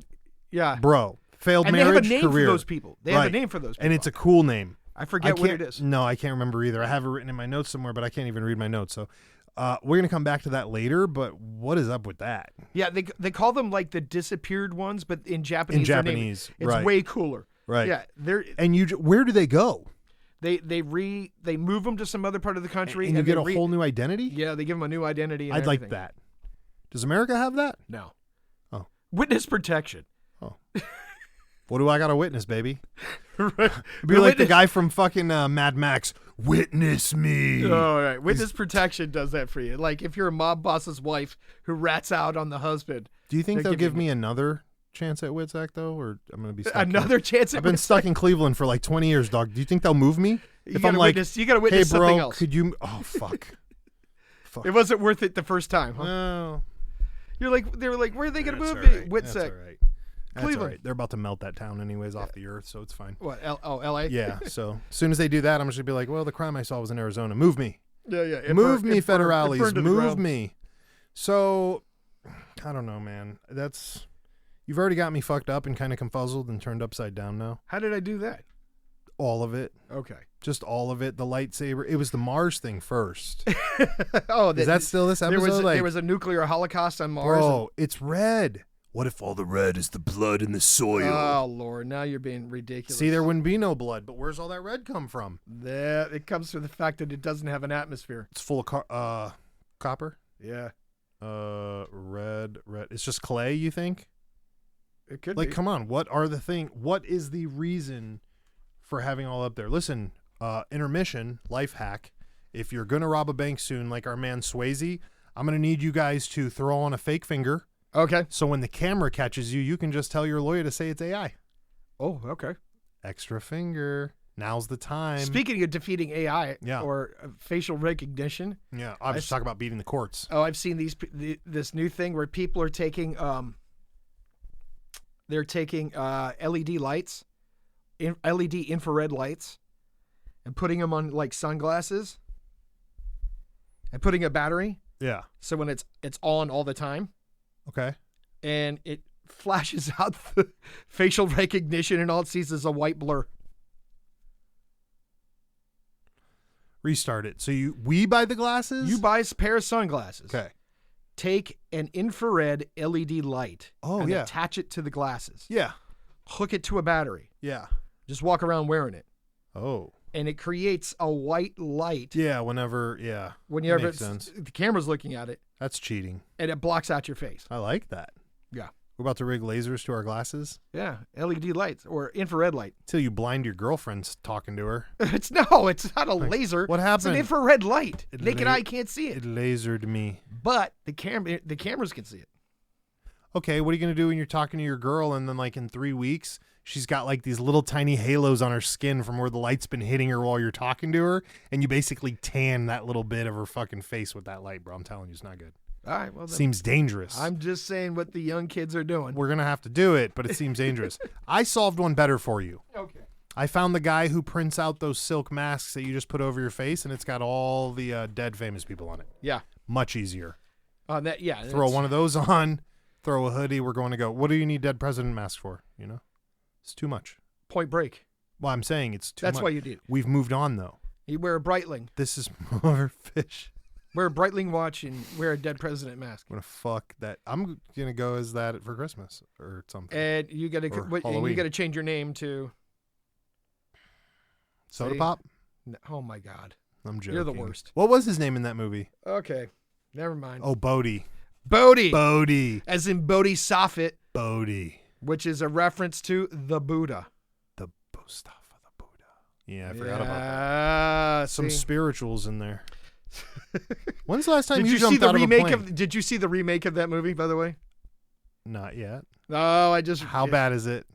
B: Yeah.
A: Bro, failed
B: And
A: marriage,
B: they have a name
A: career.
B: for those people. They have a
A: Right.
B: name for those people.
A: And it's a cool name.
B: I forget what it
A: can't-
B: is.
A: No, I can't remember either. I have it written in my notes somewhere, but I can't even read my notes. So we're going to come back to that later, but what is up with that?
B: Yeah, they call them like the disappeared ones, but in Japanese.
A: In
B: their name-
A: Japanese,
B: it's
A: right.
B: way cooler.
A: Right.
B: Yeah,
A: And where do they go?
B: they move them to some other part of the country,
A: And you get
B: they
A: a whole new identity?
B: Yeah, they give them a new identity. And
A: I'd like
B: everything.
A: that. Does America have that?
B: No.
A: Oh.
B: Witness protection.
A: Oh. What do I got to witness, baby?
B: Right.
A: Be like the guy from fucking Mad Max. Witness me.
B: Oh, right. Witness protection does that for you. Like if you're a mob boss's wife who rats out on the husband.
A: Do you think
B: They
A: they'll
B: give
A: give
B: you-
A: me another chance at Witsack, though? Or I'm going to be stuck
B: Another chance at
A: I've been stuck in Cleveland for like 20 years, dog. Do you think they'll move me?
B: You
A: If
B: gotta
A: I'm like,
B: witness, you got to
A: hey,
B: witness something
A: bro,
B: else.
A: could you... Oh, fuck. Fuck.
B: It wasn't worth it the first time, huh?
A: Well,
B: They were like, where are they going to
A: that's
B: move
A: all
B: me?
A: right. That's
B: Witsack.
A: all right. That's all
B: Cleveland.
A: right. They're about to melt that town anyways off the earth, so it's fine.
B: What? L.A.
A: Yeah, so as soon as they do that, I'm just going to be like, well, the crime I saw was in Arizona. Move me.
B: Yeah.
A: Move me,
B: It burned
A: federales.
B: to the
A: Move
B: ground.
A: me. So, I don't know, man. You've already got me fucked up and kind of confuzzled and turned upside down now.
B: How did I do that?
A: All of it.
B: Okay.
A: Just all of it. The lightsaber. It was the Mars thing first.
B: Oh,
A: Is that still this episode?
B: there was a nuclear holocaust on Mars.
A: Bro, it's red. What if all the red is the blood in the soil?
B: Oh Lord, now you're being ridiculous.
A: See, there wouldn't be no blood, but where's all that red come from?
B: It comes from the fact that it doesn't have an atmosphere.
A: It's full of copper.
B: Yeah,
A: Red. It's just clay, you think?
B: it could
A: Like,
B: be.
A: come on. What is the reason for having all up there? Listen, intermission, life hack. If you're going to rob a bank soon, like our man Swayze, I'm going to need you guys to throw on a fake finger.
B: Okay.
A: So when the camera catches you, you can just tell your lawyer to say it's AI.
B: Oh, okay.
A: Extra finger. Now's the time.
B: Speaking of defeating AI
A: Yeah.
B: or facial recognition,
A: Yeah, I was talking about beating the courts.
B: I've seen this new thing where people are taking LED lights, LED infrared lights, and putting them on like sunglasses, and putting a battery.
A: Yeah.
B: So when it's on all the time,
A: Okay.
B: and it flashes out the facial recognition, and all it sees is a white blur.
A: Restart it. So we buy the glasses?
B: You buy a pair of sunglasses.
A: Okay.
B: Take an infrared LED light.
A: Oh,
B: and
A: yeah.
B: attach it to the glasses.
A: Yeah.
B: Hook it to a battery.
A: Yeah.
B: Just walk around wearing it.
A: Oh.
B: And it creates a white light
A: Yeah, whenever, yeah.
B: whenever
A: Makes sense.
B: the camera's looking at it,
A: That's cheating.
B: and it blocks out your face.
A: I like that.
B: Yeah.
A: We're about to rig lasers to our glasses
B: Yeah, LED lights or infrared light.
A: till you blind your girlfriend's talking to her.
B: It's not a laser.
A: What
B: It's
A: happened?
B: an infrared light.
A: It
B: Naked
A: la-
B: eye can't see
A: It
B: it,
A: lasered me.
B: but the cameras can see it.
A: Okay, what are you going to do when you're talking to your girl and then like in 3 weeks, she's got like these little tiny halos on her skin from where the light's been hitting her while you're talking to her, and you basically tan that little bit of her fucking face with that light, bro. I'm telling you, it's not good.
B: All right, well, then,
A: Seems dangerous.
B: I'm just saying what the young kids are doing.
A: We're going to have to do it, but it seems dangerous. I solved one better for you.
B: Okay.
A: I found the guy who prints out those silk masks that you just put over your face, and it's got all the dead famous people on it.
B: Yeah.
A: Much easier.
B: Yeah.
A: Throw one of those on. throw a hoodie. We're going to go. What do you need dead president masks for? You know, it's too much.
B: Point Break.
A: Well, I'm saying it's too much.
B: That's why you did.
A: We've moved on though.
B: You wear a Breitling.
A: This is more fish.
B: Wear a Breitling watch and wear a dead president mask.
A: I'm gonna fuck that. I'm gonna go as that for Christmas or something.
B: And you gotta change your name to
A: Soda
B: See?
A: Pop.
B: No, oh my God.
A: I'm joking.
B: You're the worst.
A: What was his name in that movie?
B: Okay. Never mind.
A: Oh, Bodhi.
B: Bodhi. As in Bodhisattva.
A: Bodhi.
B: Which is a reference to the Buddha.
A: The stuff of the Buddha. Yeah, I forgot about that. Some spirituals in there. When's the last time you jumped out of a plane?
B: Did you see the remake of that movie, by the way?
A: Not yet.
B: No, How
A: bad is it?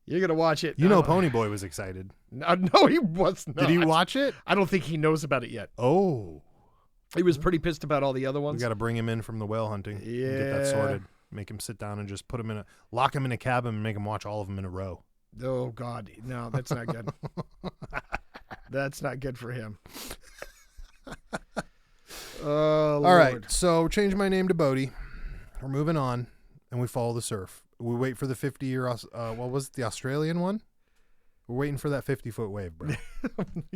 B: You're gonna watch it.
A: You know, Ponyboy was excited.
B: No, he was not.
A: Did he watch it?
B: I don't think he knows about it yet.
A: Oh,
B: he was pretty pissed about all the other ones.
A: We got to bring him in from the whale hunting.
B: Yeah,
A: and get that sorted. Make him sit down and just lock him in a cabin and make him watch all of them in a row.
B: Oh God, no, that's not good. That's not good for him. Oh,
A: all right, so change my name to Bodhi. We're moving on, and we follow the surf. We wait for the 50-year. What was it, the Australian one? We're waiting for that 50-foot wave, bro.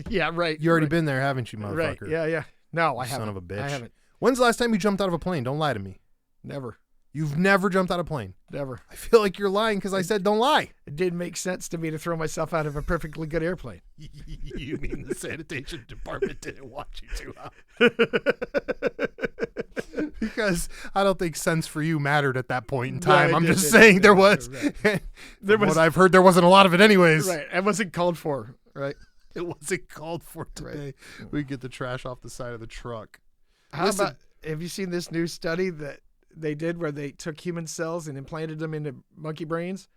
B: Yeah, right.
A: You already been there, haven't you, motherfucker?
B: Right. Yeah. No, I haven't.
A: Son of a bitch.
B: I haven't.
A: When's the last time you jumped out of a plane? Don't lie to me.
B: Never.
A: You've never jumped out of a plane.
B: Never.
A: I feel like you're lying because I said don't lie.
B: It didn't make sense to me to throw myself out of a perfectly good airplane.
A: You mean the sanitation department didn't want you to, huh? Because I don't think sense for you mattered at that point in time. I'm just saying there was. What I've heard, there wasn't a lot of it anyways.
B: Right. It wasn't called for, right?
A: It wasn't called for today. Right. We get the trash off the side of the truck.
B: Have you seen this new study that they did where they took human cells and implanted them into monkey brains?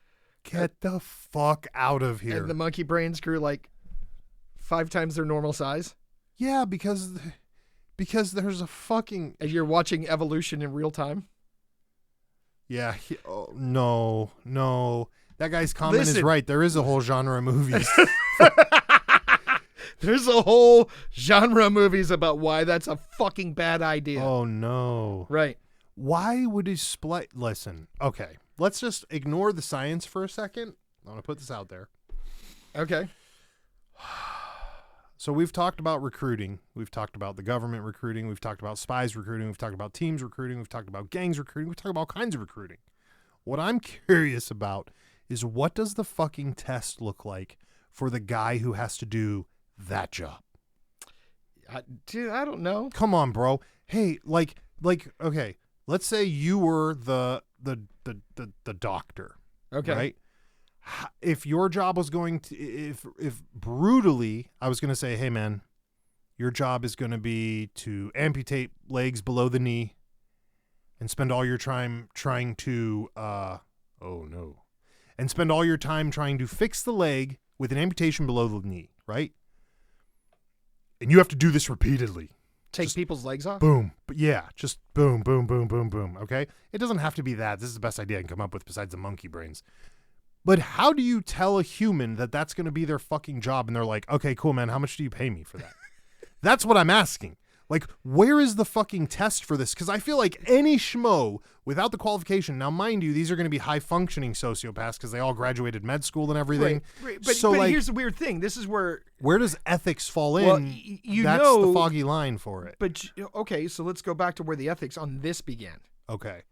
A: Get the fuck out of here.
B: And the monkey brains grew like 5 times their normal size?
A: Yeah, because there's a fucking...
B: And you're watching evolution in real time?
A: Yeah. No. That guy's comment is right. There is a whole genre of movies.
B: There's a whole genre of movies about why that's a fucking bad idea.
A: Oh, no.
B: Right.
A: Why would he split? Listen, okay. Let's just ignore the science for a second. I want to put this out there.
B: Okay.
A: So we've talked about recruiting. We've talked about the government recruiting. We've talked about spies recruiting. We've talked about teams recruiting. We've talked about gangs recruiting. We've talked about all kinds of recruiting. What I'm curious about is what does the fucking test look like for the guy who has to do that job?
B: Dude, I don't know.
A: Come on, bro. Hey, like, okay. Let's say you were the doctor.
B: Okay.
A: Right? If your job was going to, if brutally, I was going to say, hey man, your job is going to be to amputate legs below the knee and spend all your time trying to, and spend all your time trying to fix the leg with an amputation below the knee, right? And you have to do this repeatedly.
B: Take people's legs off?
A: Boom. But yeah, just boom, boom, boom, boom, boom. Okay? It doesn't have to be that. This is the best idea I can come up with besides the monkey brains. But how do you tell a human that that's going to be their fucking job and they're like, okay, cool, man, how much do you pay me for that? That's what I'm asking. Like, where is the fucking test for this? Because I feel like any schmo without the qualification, now mind you, these are going to be high-functioning sociopaths because they all graduated med school and everything.
B: Right. But here's the weird thing. This is where
A: does ethics fall in?
B: Well,
A: that's the foggy line for it.
B: But, okay, so let's go back to where the ethics on this began.
A: Okay.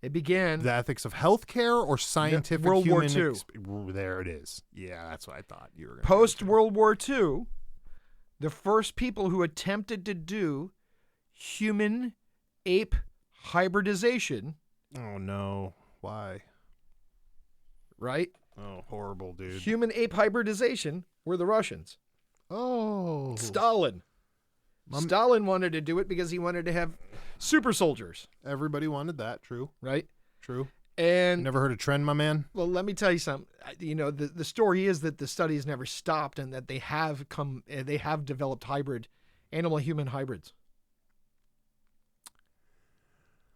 B: It began...
A: The ethics of healthcare or scientific
B: World War
A: human...
B: II.
A: There it is. Yeah, that's what I thought you were going to
B: Post-World War II, the first people who attempted to do human-ape hybridization...
A: Oh, no. Why?
B: Right?
A: Oh, horrible, dude.
B: Human-ape hybridization were the Russians.
A: Oh.
B: Stalin. Stalin wanted to do it because he wanted to have super soldiers.
A: Everybody wanted that. True.
B: Right?
A: True.
B: And
A: never heard a trend, my man?
B: Well, let me tell you something. You know, the story is that the studies never stopped and that they have developed animal-human hybrids.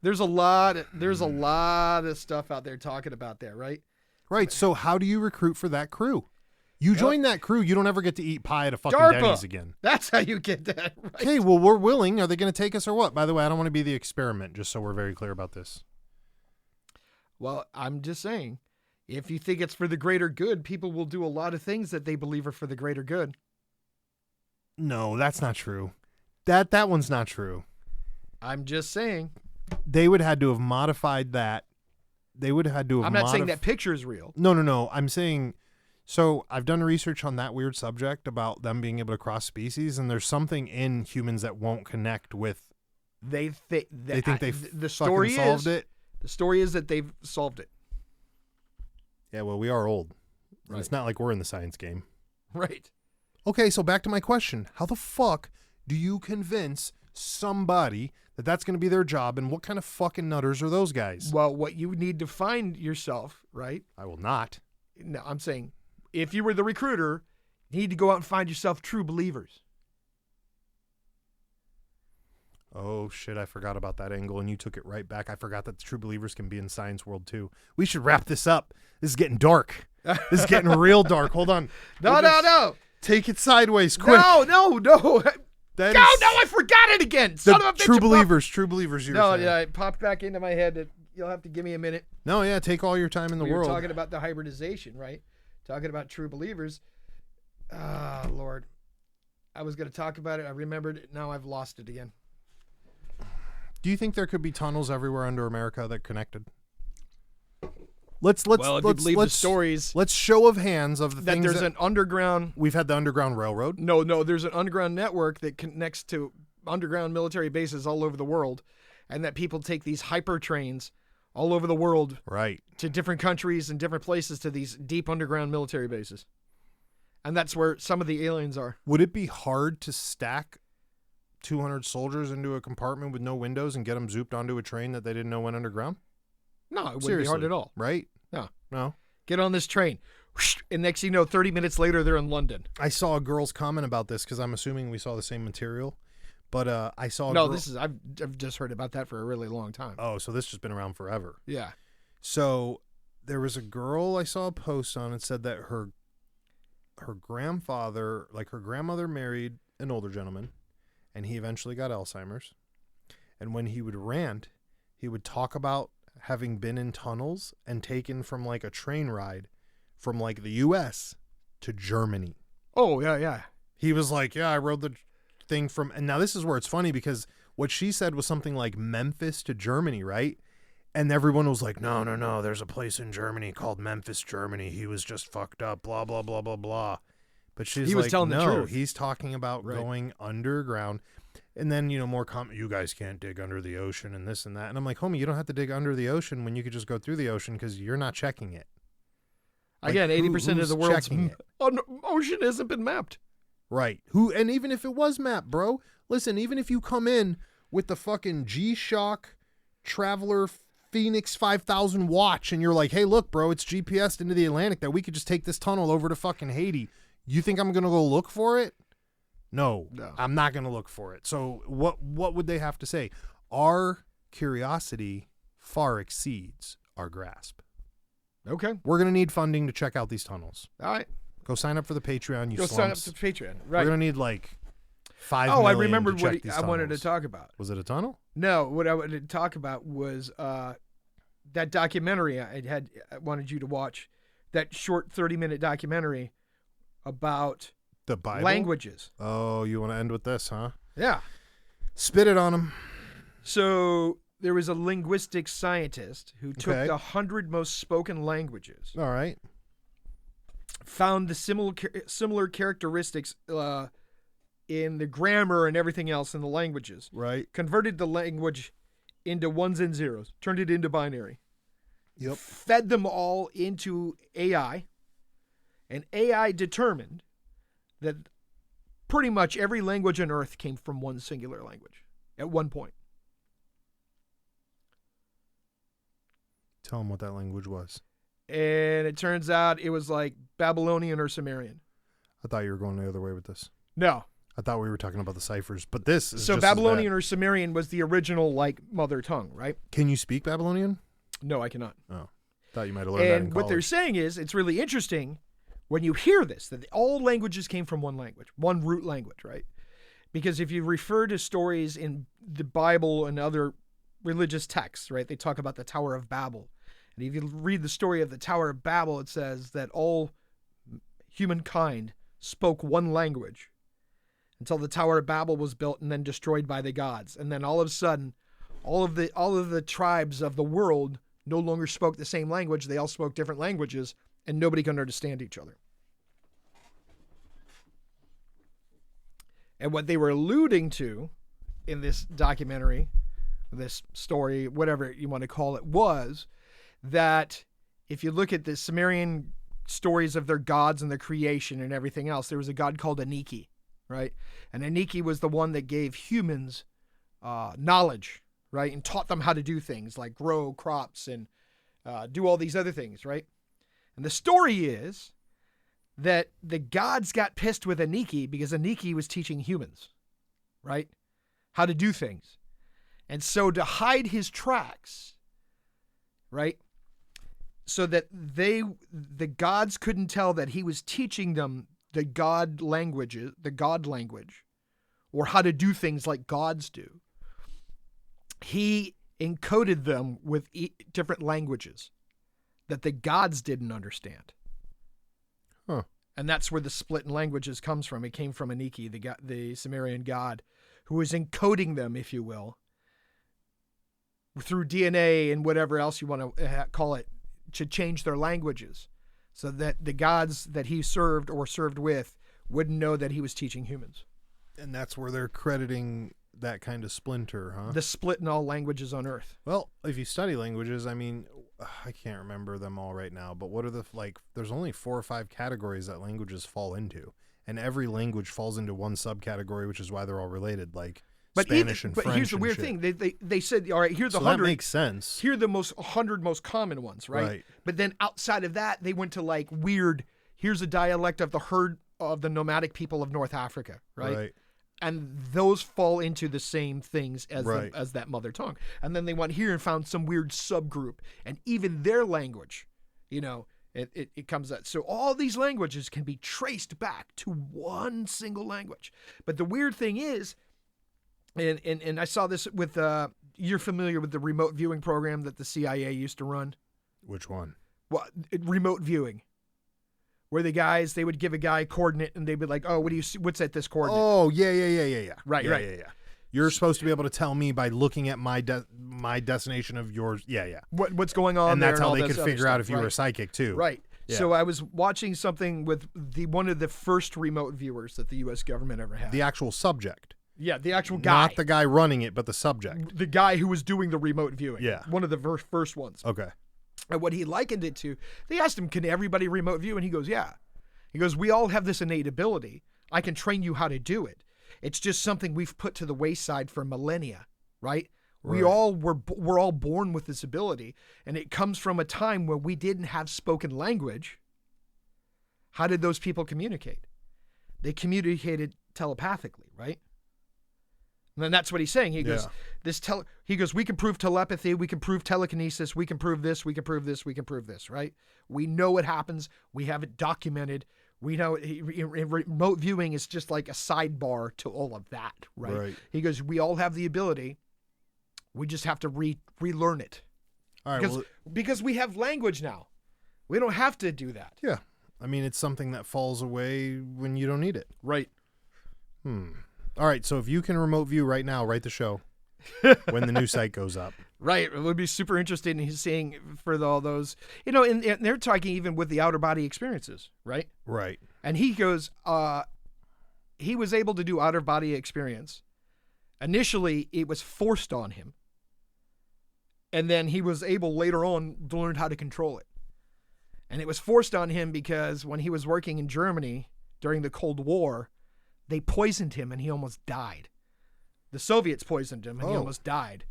B: There's a lot of stuff out there talking about that, right?
A: Right. So how do you recruit for that crew? You join that crew, you don't ever get to eat pie at a fucking
B: DARPA.
A: Denny's again.
B: That's how you get that, right?
A: Okay, well, we're willing. Are they going to take us or what? By the way, I don't want to be the experiment, just so we're very clear about this.
B: Well, I'm just saying, if you think it's for the greater good, people will do a lot of things that they believe are for the greater good.
A: No, that's not true. That one's not true.
B: I'm just saying.
A: They would have had to have modified that. They would have had to have
B: I'm not saying that picture is real.
A: No. I'm saying, so I've done research on that weird subject about them being able to cross species, and there's something in humans that won't connect with.
B: They think
A: the story solved it.
B: The story is that they've solved it.
A: Yeah, well, we are old.
B: Right.
A: It's not like we're in the science game.
B: Right.
A: Okay, so back to my question. How the fuck do you convince somebody that that's going to be their job, and what kind of fucking nutters are those guys?
B: Well, what you need to find yourself, right?
A: I will not.
B: No, I'm saying if you were the recruiter, you need to go out and find yourself true believers.
A: Oh, shit, I forgot about that angle, and you took it right back. I forgot that the true believers can be in science world, too. We should wrap this up. This is getting dark. This is getting real dark. Hold on.
B: No.
A: Take it sideways, quick.
B: No.
A: That
B: No,
A: is
B: I forgot it again. Son of a bitch.
A: true believers. You were saying.
B: Yeah, it popped back into my head. You'll have to give me a minute.
A: No, yeah, take all your time in the
B: We were
A: world.
B: talking about the hybridization, right? Talking about true believers. Ah, Lord. I was going to talk about it. I remembered it. Now I've lost it again.
A: Do you think there could be tunnels everywhere under America that connected?
B: If you believe the stories,
A: Let's show of hands of the
B: that
A: things
B: there's an underground.
A: we've had the Underground Railroad.
B: No, there's an underground network that connects to underground military bases all over the world, and that people take these hyper trains all over the world,
A: Right.
B: to different countries and different places to these deep underground military bases. And that's where some of the aliens are.
A: Would it be hard to stack 200 soldiers into a compartment with no windows and get them zooped onto a train that they didn't know went underground?
B: No, it wouldn't
A: Seriously,
B: be hard at all.
A: Right?
B: No. Get on this train. And next thing you know, 30 minutes later, they're in London.
A: I saw a girl's comment about this because I'm assuming we saw the same material. But I saw a
B: No,
A: girl...
B: I've just heard about that for a really long time.
A: Oh, so this has been around forever.
B: Yeah.
A: So there was a girl I saw a post on and said that her grandfather, like her grandmother married an older gentleman, and he eventually got Alzheimer's. And when he would rant, he would talk about having been in tunnels and taken from like a train ride from like the U.S. to Germany.
B: Oh, yeah.
A: He was like, yeah, I rode the thing from, and now this is where it's funny because what she said was something like Memphis to Germany, right? And everyone was like, no, there's a place in Germany called Memphis, Germany. He was just fucked up, blah, blah, blah, blah, blah. But she's
B: He was
A: like,
B: telling the
A: no,
B: truth.
A: he's talking about
B: Right.
A: going underground. And then, more comment, you guys can't dig under the ocean and this and that. And I'm like, homie, you don't have to dig under the ocean when you could just go through the ocean because you're not checking it. Like,
B: Again, 80% of
A: who's
B: the world's
A: checking it?
B: ocean hasn't been mapped.
A: Right. And even if it was mapped, bro, listen, even if you come in with the fucking G-Shock Traveler Phoenix 5000 watch and you're like, hey, look, bro, it's GPSed into the Atlantic that we could just take this tunnel over to fucking Haiti. You think I'm going to go look for it? No, I'm not going to look for it. So what would they have to say? Our curiosity far exceeds our grasp.
B: Okay.
A: We're going to need funding to check out these tunnels.
B: All right.
A: Go sign up for the Patreon, you
B: Go
A: slumps.
B: sign up to Patreon. Right.
A: We're going to need like 5
B: I
A: million
B: remembered
A: to
B: what
A: check these
B: I wanted to
A: tunnels.
B: talk about.
A: Was it a tunnel?
B: No, what I wanted to talk about was that documentary I wanted you to watch, that short 30-minute documentary about
A: The Bible?
B: languages.
A: Oh, you want to end with this, huh?
B: Yeah.
A: Spit it on him.
B: So there was a linguistic scientist who took
A: Okay.
B: the 100 most spoken languages,
A: All right.
B: found the similar characteristics in the grammar and everything else in the languages,
A: Right.
B: converted the language into ones and zeros, turned it into binary,
A: Yep.
B: fed them all into AI, and AI determined that pretty much every language on Earth came from one singular language at one point.
A: Tell him what that language was.
B: And it turns out it was like Babylonian or Sumerian.
A: I thought you were going the other way with this.
B: No.
A: I thought we were talking about the ciphers, but this is
B: So
A: just as
B: Babylonian
A: bad.
B: or Sumerian was the original like mother tongue, right?
A: Can you speak Babylonian?
B: No, I cannot.
A: Oh, thought you might have learned that in
B: And what they're
A: college.
B: saying is it's really interesting when you hear this, that all languages came from one language, one root language, right? Because if you refer to stories in the Bible and other religious texts, right, they talk about the Tower of Babel And if you read the story of the Tower of Babel, it says that all humankind spoke one language until the Tower of Babel was built and then destroyed by the gods. And then all of a sudden, all of the tribes of the world no longer spoke the same language. They all spoke different languages, and nobody could understand each other. And what they were alluding to in this documentary, this story, whatever you want to call it, was that if you look at the Sumerian stories of their gods and their creation and everything else, there was a god called Aniki, right? And Aniki was the one that gave humans knowledge, right? And taught them how to do things like grow crops and do all these other things, right? And the story is that the gods got pissed with Aniki because Aniki was teaching humans, right? How to do things. And so to hide his tracks, right? So that the gods couldn't tell that he was teaching them the god language, or how to do things like gods do. He encoded them with different languages that the gods didn't understand.
A: Huh.
B: And that's where the split in languages comes from. It came from Aniki, the Sumerian god, who was encoding them, if you will, through DNA and whatever else you want to call it, to change their languages so that the gods that he served or served with wouldn't know that he was teaching humans.
A: And that's where they're crediting that kind of splinter, huh?
B: The split in all languages on Earth.
A: Well, if you study languages, I mean, I can't remember them all right now, but what are there's only 4 or 5 categories that languages fall into. And every language falls into one subcategory, which is why they're all related, like Spanish and French.
B: But here's the weird thing. They said, all right, here's 100.
A: That makes sense.
B: Here are the 100 most common ones, right? But then outside of that, they went to like weird, here's a dialect of the herd of the nomadic people of North Africa, right? And those fall into the same things as as that mother tongue. And then they went here and found some weird subgroup. And even their language, it comes out. So all these languages can be traced back to one single language. But the weird thing is, and I saw this with, you're familiar with the remote viewing program that the CIA used to run?
A: Which one?
B: Well, remote viewing. Where the guys, they would give a guy a coordinate and they'd be like, oh, what do you see? What's at this coordinate?
A: Oh, yeah.
B: Right.
A: Yeah. You're supposed to be able to tell me by looking at my destination of yours. Yeah.
B: What's going on
A: and
B: there.
A: That's how they could figure out if you
B: right.
A: were a psychic too.
B: Right.
A: Yeah.
B: So I was watching something with one of the first remote viewers that the U.S. government ever had.
A: The actual subject.
B: Yeah, the actual guy.
A: Not the guy running it, but the subject.
B: The guy who was doing the remote viewing.
A: Yeah.
B: One of the first ones.
A: Okay.
B: And what he likened it to, they asked him, can everybody remote view? And he goes, yeah. He goes, we all have this innate ability. I can train you how to do it. It's just something we've put to the wayside for millennia, right? We're all born with this ability, and it comes from a time where we didn't have spoken language. How did those people communicate? They communicated telepathically, right? And then that's what he's saying. He goes, we can prove telepathy, we can prove telekinesis, we can prove this, we can prove this, we can prove this, right? We know what happens. We have it documented. We know remote viewing is just like a sidebar to all of that, right? He goes, we all have the ability. We just have to relearn it.
A: All right,
B: because we have language now. We don't have to do that.
A: Yeah. I mean, it's something that falls away when you don't need it.
B: Right.
A: All right, so if you can remote view right now, write the show when the new site goes up.
B: Right. It would be super interesting in seeing for all those, and they're talking even with the outer body experiences, right?
A: Right.
B: And he goes, he was able to do outer body experience. Initially, it was forced on him. And then he was able later on to learn how to control it. And it was forced on him because when he was working in Germany during the Cold War, they poisoned him and he almost died. The Soviets poisoned him and he almost died.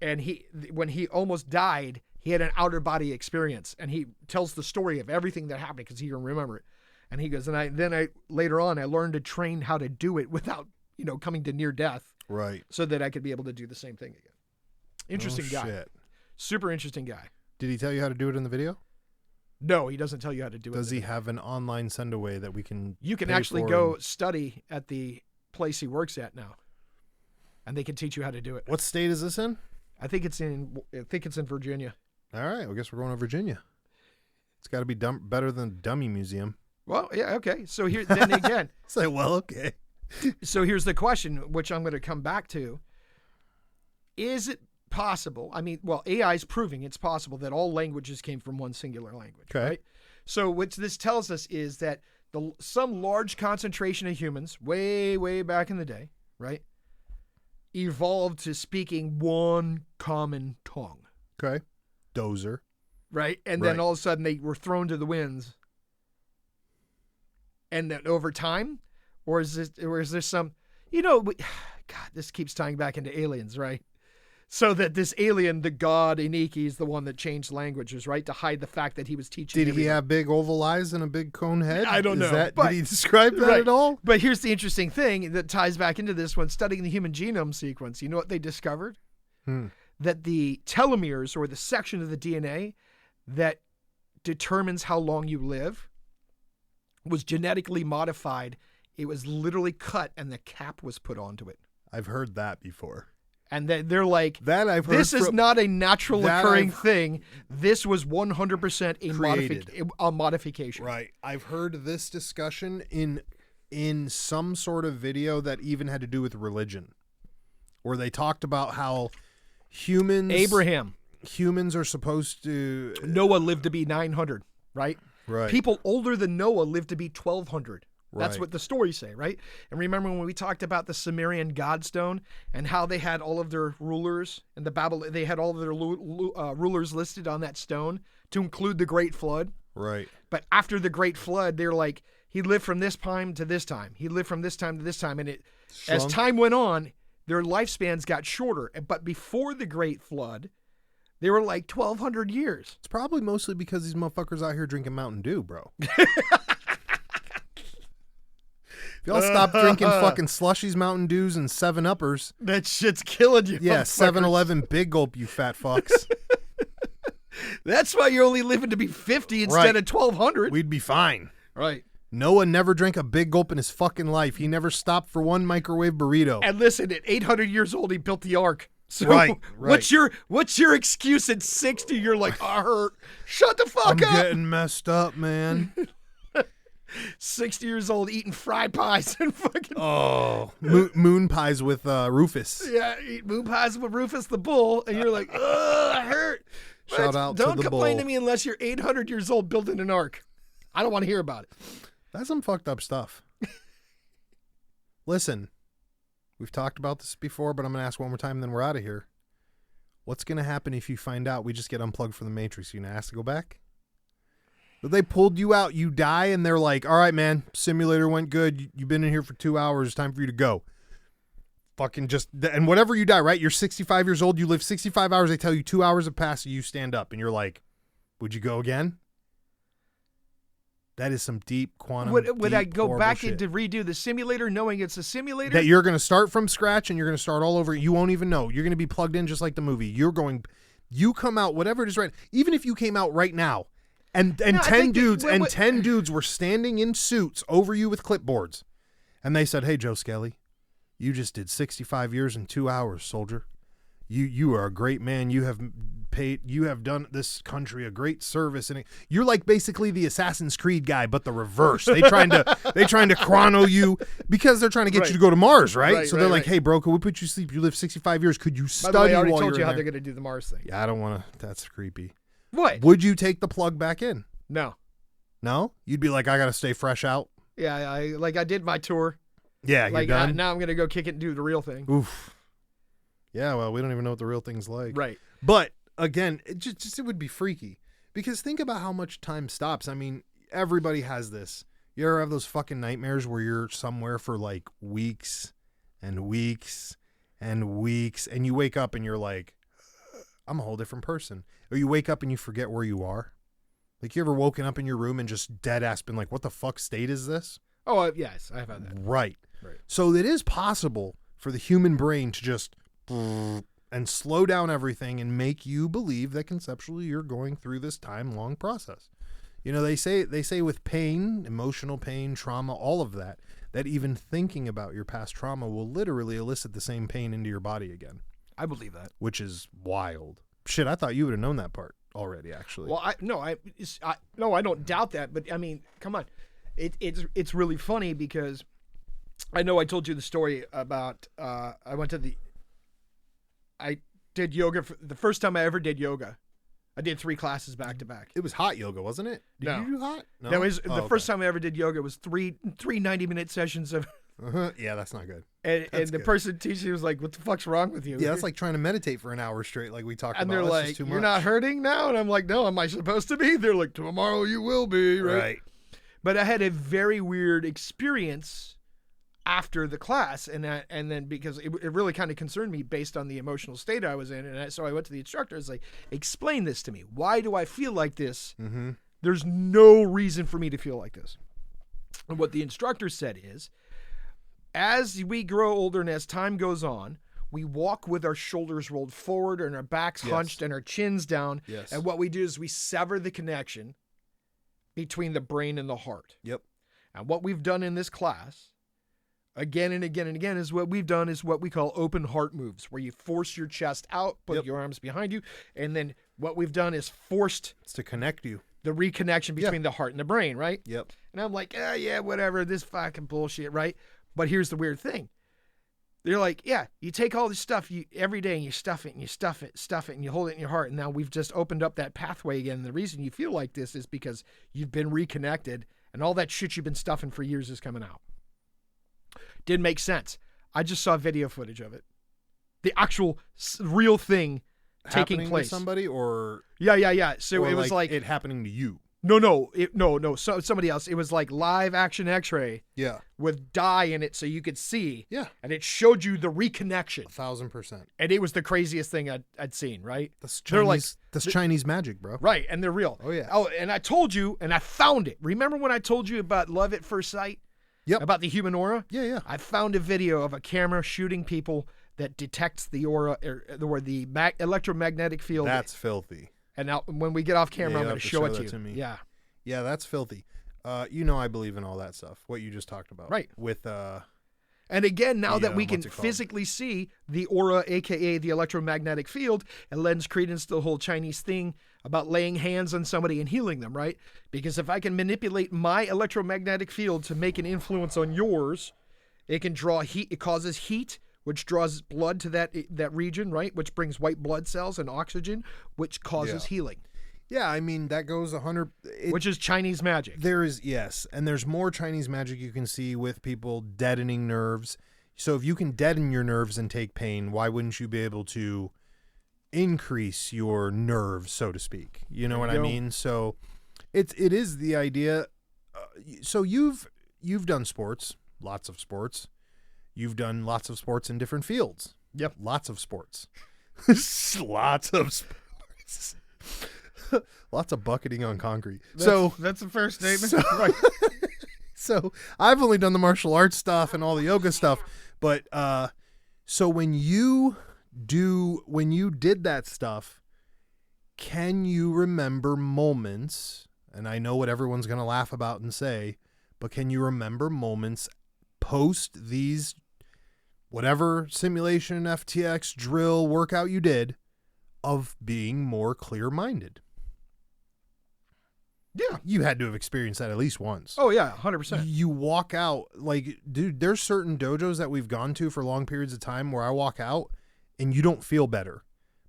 B: And when he almost died, he had an outer body experience. And he tells the story of everything that happened because he can remember it. And he goes, later on, I learned to train how to do it without, coming to near death.
A: Right.
B: So that I could be able to do the same thing again. Interesting guy.
A: Shit.
B: Super interesting guy.
A: Did he tell you how to do it in the video?
B: No, he doesn't tell you how to do it.
A: Does he have an online send away that we can
B: You can actually go study at the place he works at now. And they can teach you how to do it.
A: What state is this in?
B: I think it's in Virginia.
A: All right, I guess we're going to Virginia. It's got to be better than Dummy Museum.
B: Well, yeah, okay. So here, then again.
A: Say, well, okay.
B: So here's the question, which I'm going to come back to. Is it possible? I mean, well, AI is proving it's possible that all languages came from one singular language.
A: Okay.
B: Right? So what this tells us is that some large concentration of humans, way, way back in the day, right, evolved to speaking one common tongue.
A: Okay. Dozer.
B: Right? And then all of a sudden they were thrown to the winds. And then over time, or is there some, God, this keeps tying back into aliens, right? So that this alien, the god Eniki, is the one that changed languages, right? To hide the fact that he was teaching.
A: Did he have big oval eyes and a big cone head?
B: I don't know.
A: Did he describe that at all?
B: But here's the interesting thing that ties back into this when studying the human genome sequence. You know what they discovered? That the telomeres, or the section of the DNA that determines how long you live, was genetically modified. It was literally cut and the cap was put onto it.
A: I've heard that before.
B: And they're like,
A: that I've heard
B: this is not a natural occurring thing. This was 100% a modification.
A: Right. I've heard this discussion in some sort of video that even had to do with religion, where they talked about how humans are supposed to.
B: Noah lived to be 900, right?
A: Right.
B: People older than Noah lived to be 1200. That's
A: Right.
B: what the stories say, right? And remember when we talked about the Sumerian Godstone and how they had all of their rulers and they had all of their rulers listed on that stone to include the Great Flood.
A: Right.
B: But after the Great Flood, they're like, he lived from this time to this time. He lived from this time to this time. And as time went on, their lifespans got shorter. But before the Great Flood, they were like 1,200 years.
A: It's probably mostly because these motherfuckers out here drinking Mountain Dew, bro. If y'all stop drinking fucking slushies, Mountain Dews, and 7-Uppers.
B: That shit's killing you.
A: Yeah, 7-Eleven Big Gulp, you fat fucks.
B: That's why you're only living to be 50 instead of 1,200.
A: We'd be fine.
B: Right.
A: Noah never drank a Big Gulp in his fucking life. He never stopped for one microwave burrito.
B: And listen, at 800 years old, he built the ark. So
A: right.
B: What's your excuse at 60? You're like, I hurt. Shut the fuck up.
A: I'm getting messed up, man.
B: 60 years old eating fry pies and fucking
A: moon pies with Rufus.
B: Yeah, eat moon pies with Rufus the bull, and you're like, ugh, I hurt.
A: Shout out to the bull.
B: Don't complain to me unless you're 800 years old building an ark. I don't want to hear about it.
A: That's some fucked up stuff. Listen, we've talked about this before, but I'm gonna ask one more time, and then we're out of here. What's gonna happen if you find out we just get unplugged from the Matrix? You gonna ask to go back? They pulled you out, you die, and they're like, all right, man, simulator went good. You've been in here for 2 hours. Time for you to go. Fucking and whatever you die, right? You're 65 years old. You live 65 hours. They tell you 2 hours have passed, and you stand up, and you're like, would you go again? That is some deep quantum.
B: Would I go back
A: shit.
B: to redo the simulator knowing it's a simulator?
A: That you're going to start from scratch, and you're going to start all over. You won't even know. You're going to be plugged in just like the movie. You come out, whatever it is right. Even if you came out right now, And 10 dudes were standing in suits over you with clipboards. And they said, hey, Joe Skelly, you just did 65 years in 2 hours, soldier. You are a great man. You have done this country a great service. And you're like basically the Assassin's Creed guy, but the reverse. They trying to chrono you because they're trying to get you to go to Mars, right? So they're like, hey, bro, could we put you to sleep? You live 65 years. Could you study?
B: By the way, I already
A: while
B: told
A: you're
B: you how
A: in
B: they're
A: there?
B: going to do the Mars thing.
A: Yeah, I don't want to. That's creepy.
B: What?
A: Would you take the plug back in?
B: No.
A: No? You'd be like, I got to stay fresh out?
B: Yeah, I did my tour.
A: Yeah, you're done?
B: Now I'm going to go kick it and do the real thing.
A: Oof. Yeah, well, we don't even know what the real thing's like.
B: Right.
A: But, again, it would be freaky. Because think about how much time stops. I mean, everybody has this. You ever have those fucking nightmares where you're somewhere for like weeks and weeks and weeks, and you wake up and you're like, I'm a whole different person. Or you wake up and you forget where you are. Like, you ever woken up in your room and just dead ass been like, what the fuck state is this?
B: Oh, yes, I've had that.
A: Right. So it is possible for the human brain to just and slow down everything and make you believe that conceptually you're going through this time-long process. You know, they say with pain, emotional pain, trauma, all of that even thinking about your past trauma will literally elicit the same pain into your body again.
B: I believe that.
A: Which is wild. Shit, I thought you would have known that part. already, actually.
B: Well, I don't doubt that, but I mean, come on, it's really funny because I know I told you the story about I did yoga for the first time I ever did yoga. I did 3 classes back to back.
A: It was hot yoga, wasn't it? Did
B: No.
A: you do hot? No.
B: That was the first time I ever did yoga. Was three 90-minute sessions of.
A: Yeah, that's not good.
B: And the
A: good.
B: person teaching was like, "What the fuck's wrong with you?"
A: Yeah, that's like trying to meditate for an hour straight, like we talked
B: and
A: about.
B: they're
A: That's
B: like,
A: just too
B: "You're
A: much.
B: not hurting now," and I'm like, "No, am I supposed to be?" They're like, "Tomorrow you will be." Right. But I had a very weird experience after the class, and then because it really kind of concerned me based on the emotional state I was in, and so I went to the instructor. I was like, "Explain this to me. Why do I feel like this?
A: Mm-hmm.
B: There's no reason for me to feel like this." And what the instructor said is, as we grow older and as time goes on, we walk with our shoulders rolled forward and our backs hunched and our chins down.
A: Yes.
B: And what we do is we sever the connection between the brain and the heart.
A: Yep.
B: And what we've done in this class, again and again and again, is what we call open heart moves, where you force your chest out, put your arms behind you. And then what we've done is forced
A: It's to connect you.
B: the reconnection between the heart and the brain, right?
A: Yep.
B: And I'm like, yeah, whatever, this fucking bullshit, right? But here's the weird thing. They're like, yeah, you take all this stuff every day and you stuff it and you stuff it, and you hold it in your heart. And now we've just opened up that pathway again. And the reason you feel like this is because you've been reconnected and all that shit you've been stuffing for years is coming out. Didn't make sense. I just saw video footage of it. The actual real thing taking
A: Happening
B: place.
A: to somebody or
B: Yeah. So
A: or
B: it was like
A: it happening to you.
B: No. So somebody else. It was like live action X-ray
A: Yeah.
B: with dye in it, so you could see.
A: Yeah.
B: And it showed you the reconnection,
A: 1,000%.
B: and it was the craziest thing I'd seen. Right?
A: That's
B: They're
A: Chinese.
B: like-
A: That's Chinese magic, bro.
B: Right, and they're real.
A: Oh yeah.
B: Oh, and I told you, and I found it. Remember when I told you about love at first sight?
A: Yep.
B: About the human aura?
A: Yeah.
B: I found a video of a camera shooting people that detects the aura or the electromagnetic field.
A: That's filthy.
B: And now when we get off camera,
A: Yeah,
B: I'm
A: you'll
B: going
A: have
B: to
A: to
B: show
A: show
B: it to
A: that
B: you.
A: to me.
B: Yeah.
A: Yeah, that's filthy. I believe in all that stuff. What you just talked about.
B: Right.
A: With
B: And again, now that we can
A: what's it called?
B: physically see the aura, aka the electromagnetic field, it lends credence to the whole Chinese thing about laying hands on somebody and healing them, right? Because if I can manipulate my electromagnetic field to make an influence on yours, it can draw heat. It causes heat, which draws blood to that region, right? Which brings white blood cells and oxygen, which causes healing.
A: yeah, I mean that goes 100.
B: Which is Chinese magic.
A: There is, yes, and there's more Chinese magic you can see with people deadening nerves. So if you can deaden your nerves and take pain, why wouldn't you be able to increase your nerves, so to speak? You know what I mean? So it is the idea. So you've done sports, lots of sports. You've done lots of sports in different fields.
B: Yep.
A: Lots of sports. Lots of sports. Lots of bucketing on concrete.
B: That's the first statement. Right.
A: So I've only done the martial arts stuff and all the yoga stuff, but so when you did that stuff, can you remember moments? And I know what everyone's going to laugh about and say, but can you remember moments post these whatever simulation, FTX, drill, workout you did of being more clear-minded?
B: Yeah.
A: You had to have experienced that at least once.
B: Oh, yeah, 100%.
A: You walk out, like, dude, there's certain dojos that we've gone to for long periods of time where I walk out and you don't feel better.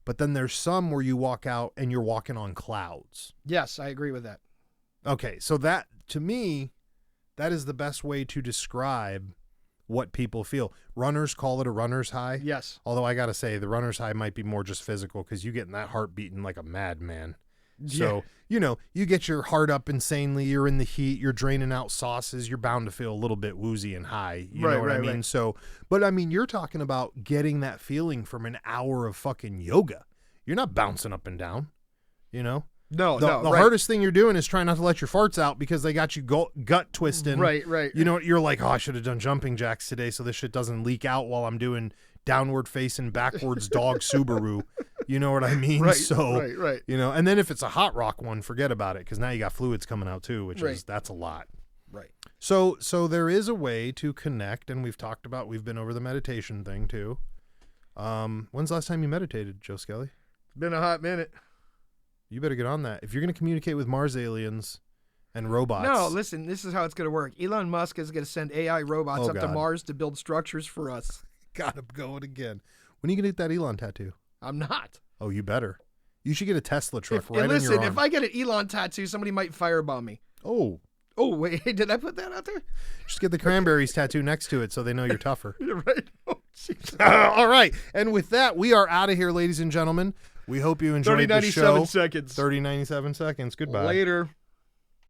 A: But then there's some where you walk out and you're walking on clouds.
B: Yes, I agree with that.
A: Okay, so that, to me, that is the best way to describe what people feel. Runners call it a runner's high.
B: Yes.
A: Although I got to say, the runner's high might be more just physical because you getting that heart beating like a madman. So, you get your heart up insanely. You're in the heat. You're draining out sauces. You're bound to feel a little bit woozy and high. You know what I mean? Right. So, but I mean, you're talking about getting that feeling from an hour of fucking yoga. You're not bouncing up and down,
B: No,
A: The hardest thing you're doing is trying not to let your farts out because they got you gut twisting.
B: Right.
A: You know, you're like, oh, I should have done jumping jacks today so this shit doesn't leak out while I'm doing downward facing backwards dog Subaru. You know what I mean?
B: Right,
A: so,
B: right.
A: And then if it's a hot rock one, forget about it because now you got fluids coming out too, which that's a lot.
B: Right.
A: So there is a way to connect, and we've been over the meditation thing too. When's the last time you meditated, Joe Skelly?
B: Been a hot minute.
A: You better get on that. If you're going to communicate with Mars aliens and robots.
B: No, listen, this is how it's going to work. Elon Musk is going to send AI robots up to
A: God.
B: Mars to build structures for us.
A: Got him going again. When are you going to get that Elon tattoo?
B: I'm not.
A: Oh, you better. You should get a Tesla truck right
B: and
A: on
B: listen,
A: your arm.
B: if I get an Elon tattoo, somebody might firebomb me.
A: Oh,
B: Oh, wait, did I put that out there?
A: just get the cranberries tattoo next to it so they know you're tougher.
B: You're right. Oh, jeez.
A: All right. And with that, we are out of here, ladies and gentlemen. We hope you enjoyed the show.
B: 97 seconds.
A: 97 seconds. Goodbye.
B: Later.